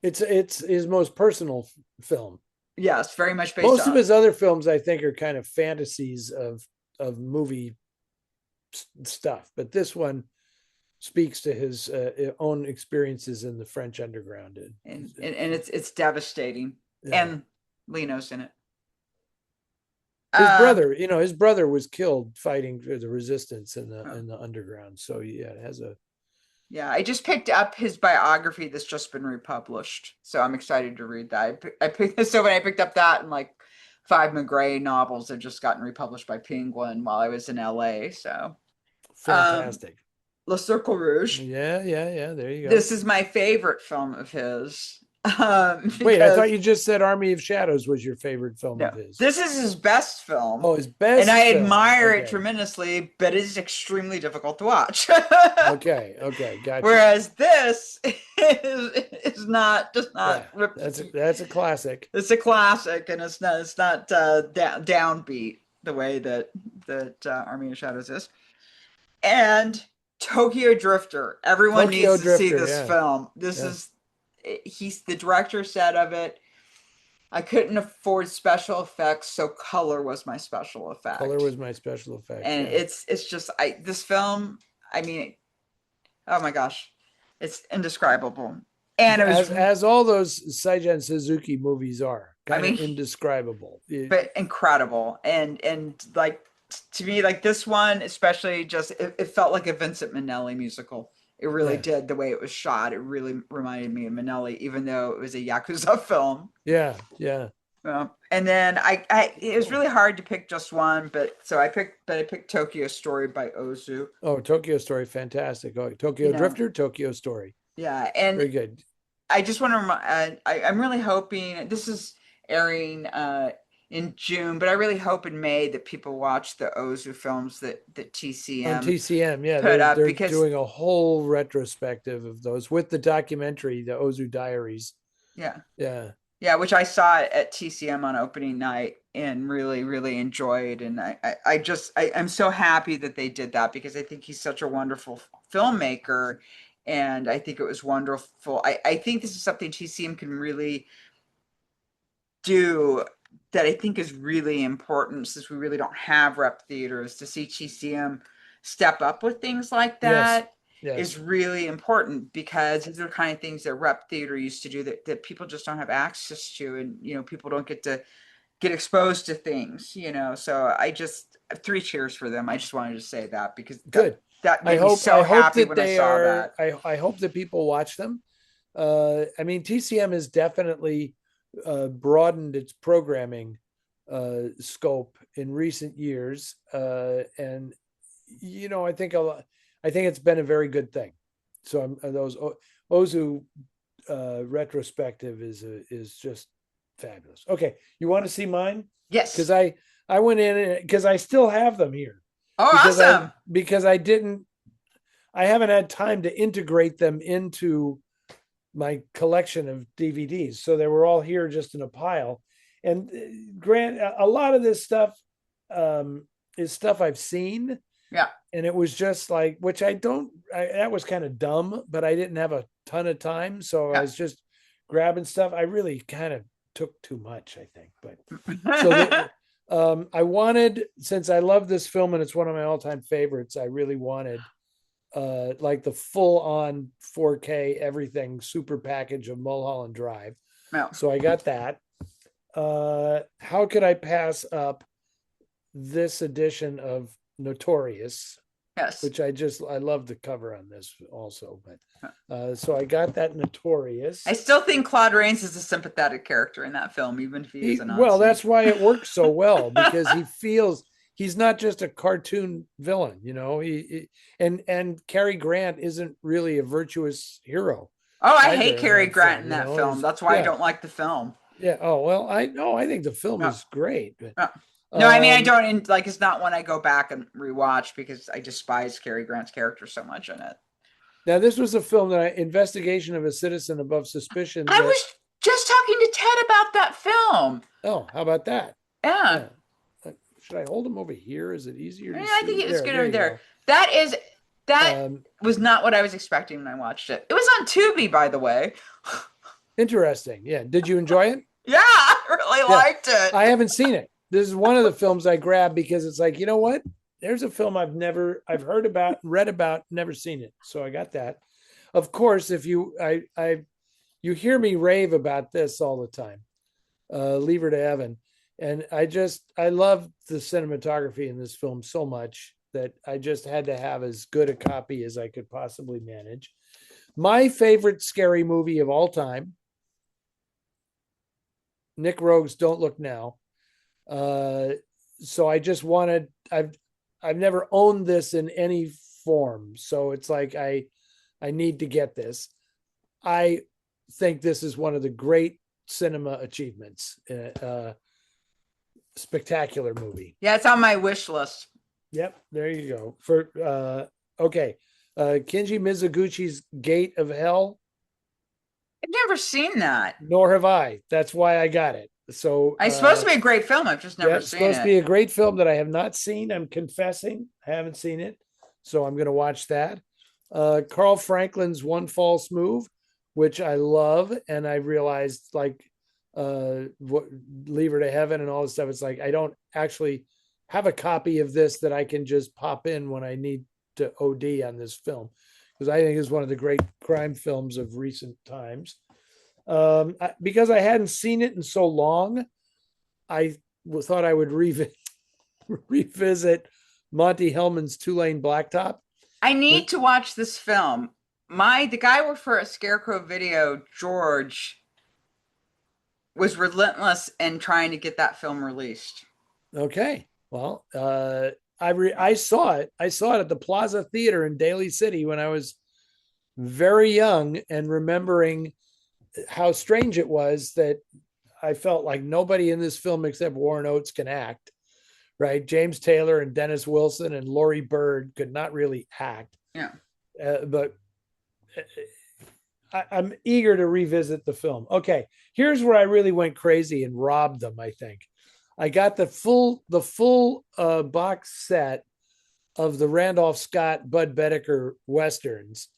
It's his most personal film. Yes, very much based. Most of his other films, I think, are kind of fantasies of movie stuff, but this one speaks to his own experiences in the French underground, and it's devastating. Yeah. And Leno's in it. His brother was killed fighting for the resistance in the underground. So yeah, it has a. Yeah, I just picked up his biography that's just been republished, so I'm excited to read that. I picked when I picked up that and like 5 McGray novels have just gotten republished by Penguin while I was in LA. So fantastic. Le Cercle Rouge. Yeah. There you go. This is my favorite film of his. Wait, I thought you just said Army of Shadows was your favorite film of his. This is his best film. Oh, his best and I admire it tremendously, but it's extremely difficult to watch. Okay, gotcha. Whereas this is not that's a classic. It's a classic, and it's not downbeat the way that Army of Shadows is. And Tokyo Drifter. Everyone needs to see this film. He's the director said of it, I couldn't afford special effects, so color was my special effect. And it's just this film, I mean, oh my gosh, it's indescribable. And it was as all those Seijan Suzuki movies are, kind of indescribable. But incredible. And like to me, like this one, especially just it felt like a Vincent Minnelli musical. It really did. The way it was shot, it really reminded me of Minnelli, even though it was a Yakuza film. Yeah. And then it was really hard to pick just one, but I picked Tokyo Story by Ozu. Oh, Tokyo Story, fantastic! Oh, Tokyo Drifter, Tokyo Story. Yeah, and very good. I just want to remind. I'm really hoping this is airing in June, but I really hope in May that people watch the Ozu films that TCM. On TCM, yeah, they're doing a whole retrospective of those with the documentary, the Ozu Diaries. Yeah, which I saw at TCM on opening night and really, really enjoyed. And I'm so happy that they did that because I think he's such a wonderful filmmaker, and I think it was wonderful. I think this is something TCM can really do that I think is really important, since we really don't have rep theaters, to see TCM step up with things like Yes. that is Yes. really important, because these are the kind of things that rep theater used to do that people just don't have access to. And, people don't get exposed to things, so I just 3 cheers for them. I just wanted to say that, because Good. that I made me hope so I hope happy that when I they saw are that. I hope that people watch them. I mean, TCM has definitely broadened its programming scope in recent years, and I think it's been a very good thing. So those Ozu retrospective is just fabulous. Okay, you want to see mine? Because Yes. I went in because I still have them here Oh, because awesome. I haven't had time to integrate them into my collection of DVDs. So they were all here just in a pile. And Grant, a lot of this stuff is stuff I've seen. Yeah. And it was just like, which that was kind of dumb, but I didn't have a ton of time. So I Yeah. was just grabbing stuff. I really kind of took too much, I think. But so that I wanted, since I love this film and it's one of my all-time favorites, I really wanted like the full-on 4K everything super package of Mulholland Drive. No. So I got that. How could I pass up this edition of Notorious, Yes. which I love the cover on this also, but so I got that Notorious. I still think Claude Rains is a sympathetic character in that film, even if he is a Nazi. That's why it works so well, because he's not just a cartoon villain, and Cary Grant isn't really a virtuous hero. Oh, I Either hate in Cary that Grant film, in that film. That's why I don't like the film. Yeah. Oh well, I think the film No. is great. But, No. No, I mean, I don't like. It's not one I go back and rewatch, because I despise Cary Grant's character so much in it. Now, this was a film Investigation of a Citizen Above Suspicion. I was just talking to Ted about that film. Oh, how about that? Yeah. Should I hold them over here? Is it easier to see? I think it was good over there. Go. That was not what I was expecting when I watched it. It was on Tubi, by the way. Interesting. Yeah. Did you enjoy it? Yeah, I really liked it. I haven't seen it. This is one of the films I grabbed because it's like, you know what? There's a film I've heard about, read about, never seen it. So I got that. Of course, if you hear me rave about this all the time. Leave Her to Heaven. And I love the cinematography in this film so much that I just had to have as good a copy as I could possibly manage. My favorite scary movie of all time, Nick Rogue's Don't Look Now. So I just wanted, I've never owned this in any form. So it's like, I need to get this. I think this is one of the great cinema achievements. Spectacular movie. Yeah, it's on my wish list. Yep. There you go. Okay. Kinji Mizoguchi's Gate of Hell. I've never seen that. Nor have I. That's why I got it. So it's supposed to be a great film. I've just never seen it. It's supposed to be a great film that I have not seen. I'm confessing, I haven't seen it. So I'm going to watch that. Carl Franklin's One False Move, which I love. And I realized like Leave Her to Heaven and all this stuff. It's like, I don't actually have a copy of this that I can just pop in when I need to OD on this film, because I think it's one of the great crime films of recent times. Because I hadn't seen it in so long, I thought I would revisit Monty Hellman's Two Lane Blacktop. I need to watch this film. The guy who worked for a Scarecrow Video, George, was relentless in trying to get that film released. Okay. Well, I saw it. I saw it at the Plaza Theater in Daly City when I was very young, and remembering how strange it was that I felt like nobody in this film except Warren Oates can act, right? James Taylor and Dennis Wilson and Laurie Bird could not really act. Yeah. But I'm eager to revisit the film. Okay. Here's where I really went crazy and robbed them, I think. I got the full box set of the Randolph Scott, Bud Bedecker Westerns,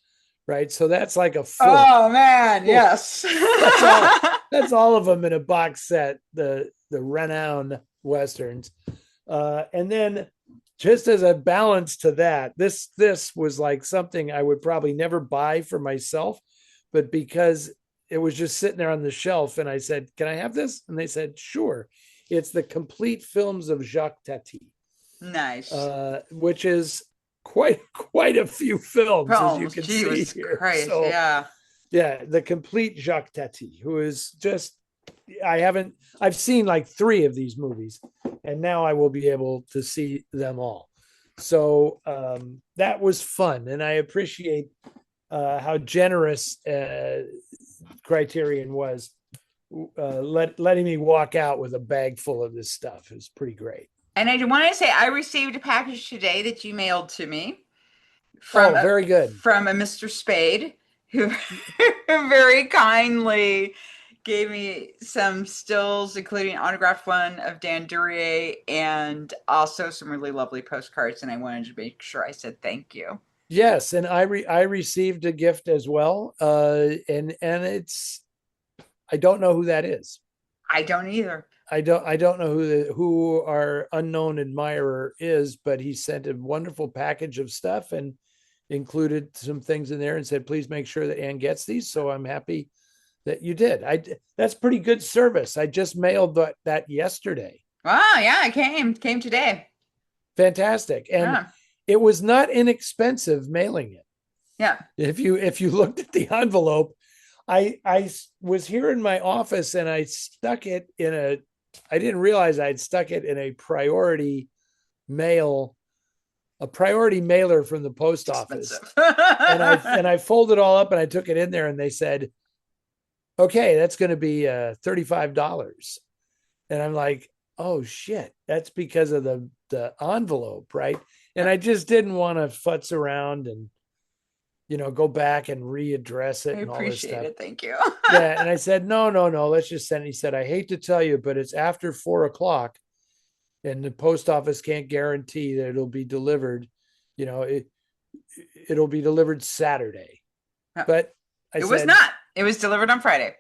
right? So that's like a full. Oh man, yes. That's all of them in a box set, the renowned Westerns. And then just as a balance to that, this was like something I would probably never buy for myself, but because it was just sitting there on the shelf and I said, can I have this? And they said, sure. It's the complete films of Jacques Tati, Nice. which is quite a few films, as you Films. can Gee, see was here. Christ. So Yeah. yeah, the complete Jacques Tati, who is just, I've seen like 3 of these movies, and now I will be able to see them all. So that was fun, and I appreciate how generous Criterion was, letting me walk out with a bag full of this stuff. It was pretty great. And I want to say I received a package today that you mailed to me Oh, very good. from a Mr. Spade who very kindly gave me some stills, including an autographed one of Dan Duryea and also some really lovely postcards. And I wanted to make sure I said thank you. Yes, and I received a gift as well, and it's, I don't know who that is. I don't either. I don't know who our unknown admirer is, but he sent a wonderful package of stuff and included some things in there and said, please make sure that Ann gets these. So I'm happy that you did. That's pretty good service. I just mailed that yesterday. Wow, yeah, it came today. Fantastic. And Yeah. it was not inexpensive mailing it. Yeah. If you looked at the envelope, I was here in my office and I stuck it in I didn't realize I'd stuck it in a priority mailer from the post office. And I folded it all up and I took it in there and they said, okay, that's going to be $35. And I'm like, oh shit, that's because of the envelope, right? And I just didn't want to futz around and go back and readdress it I and all this appreciate stuff. it. Thank you. Yeah. And I said, no, let's just send it. He said, I hate to tell you, but it's after 4:00 and the post office can't guarantee that it'll be delivered. It'll be delivered Saturday. But it was not. It was delivered on Friday.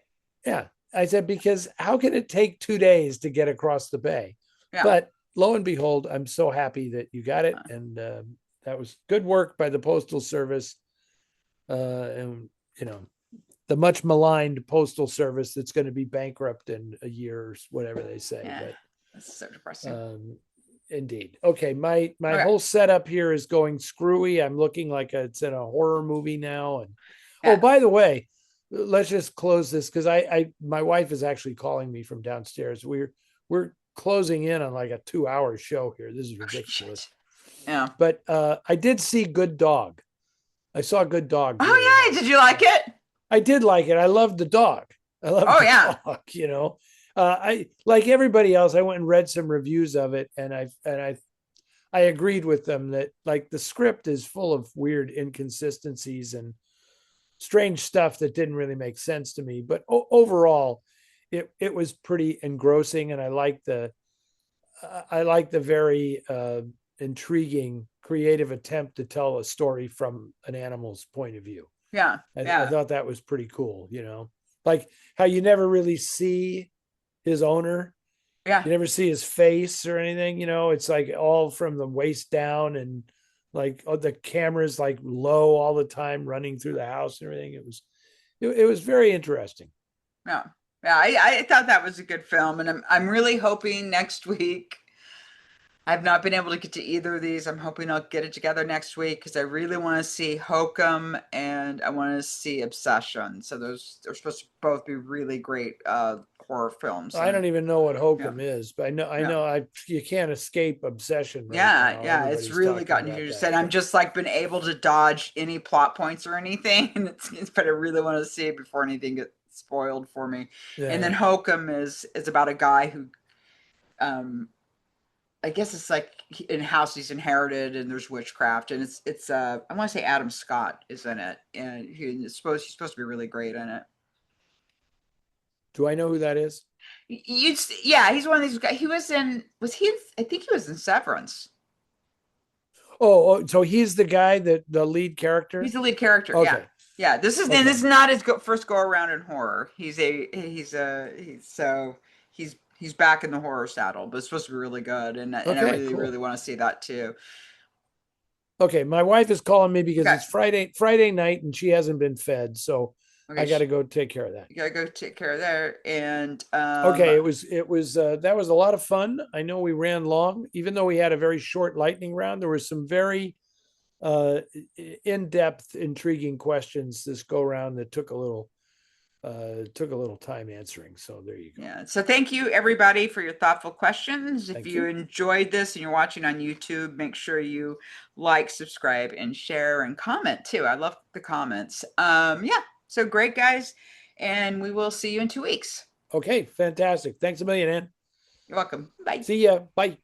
Yeah. I said, because how can it take 2 days to get across the bay? Yeah. But lo and behold, I'm so happy that you got it. And that was good work by the Postal Service. And, the much maligned Postal Service that's going to be bankrupt in a year or whatever they say. Yeah, but that's so depressing. Indeed. Okay. My whole setup here is going screwy. I'm looking like it's in a horror movie now. And oh, by the way, let's just close this because my wife is actually calling me from downstairs. We're closing in on like a 2-hour show here. This is ridiculous. Yeah. But I did see Good Dog. I saw Good Dog. Oh yeah, did you like it? I did like it. I loved the dog. I love the dog, I like everybody else. I went and read some reviews of it, and I agreed with them that like the script is full of weird inconsistencies and strange stuff that didn't really make sense to me. But overall, it was pretty engrossing, and I like the very intriguing, creative attempt to tell a story from an animal's point of view. Yeah. I thought that was pretty cool, like how you never really see his owner. Yeah. You never see his face or anything, it's like all from the waist down and like the camera's like low all the time running through the house and everything. It was very interesting. Yeah. Yeah. I thought that was a good film. And I'm really hoping next week. I've not been able to get to either of these. I'm hoping I'll get it together next week because I really want to see Hokum and I want to see Obsession. So they're supposed to both be really great horror films. I don't even know what Hokum is, but I know you can't escape Obsession. Right now. Yeah, it's really gotten huge. And I'm just like been able to dodge any plot points or anything, and but I really want to see it before anything gets spoiled for me. Yeah. And then Hokum is about a guy who, I guess it's like in a house he's inherited and there's witchcraft and it's I want to say Adam Scott is in it and he's supposed to be really great in it. Do I know who that is? Yeah, he's one of these guys. I think he was in Severance. Oh, so he's the guy the lead character? He's the lead character. Okay. Yeah, this is Okay. not his first go around in horror. He's back in the horror saddle, but it's supposed to be really good, and I Okay, really cool. really want to see that too. Okay, my wife is calling me because Okay, it's Friday night and she hasn't been fed, so okay, I got to go take care of that. you gotta go take care of that, and Okay, it was that was a lot of fun. I know we ran long, even though we had a very short lightning round. There were some very uh, in-depth, intriguing questions this go round that took a little time answering. So there you go. yeah. So thank you everybody for your thoughtful questions. If Thank you you. enjoyed this and you're watching on YouTube, make sure you like, subscribe, and share and comment too. I love the comments. Yeah. So great guys, and we will see you in 2 weeks. Okay, fantastic. Thanks a million, Ann. You're welcome. Bye. See ya. Bye.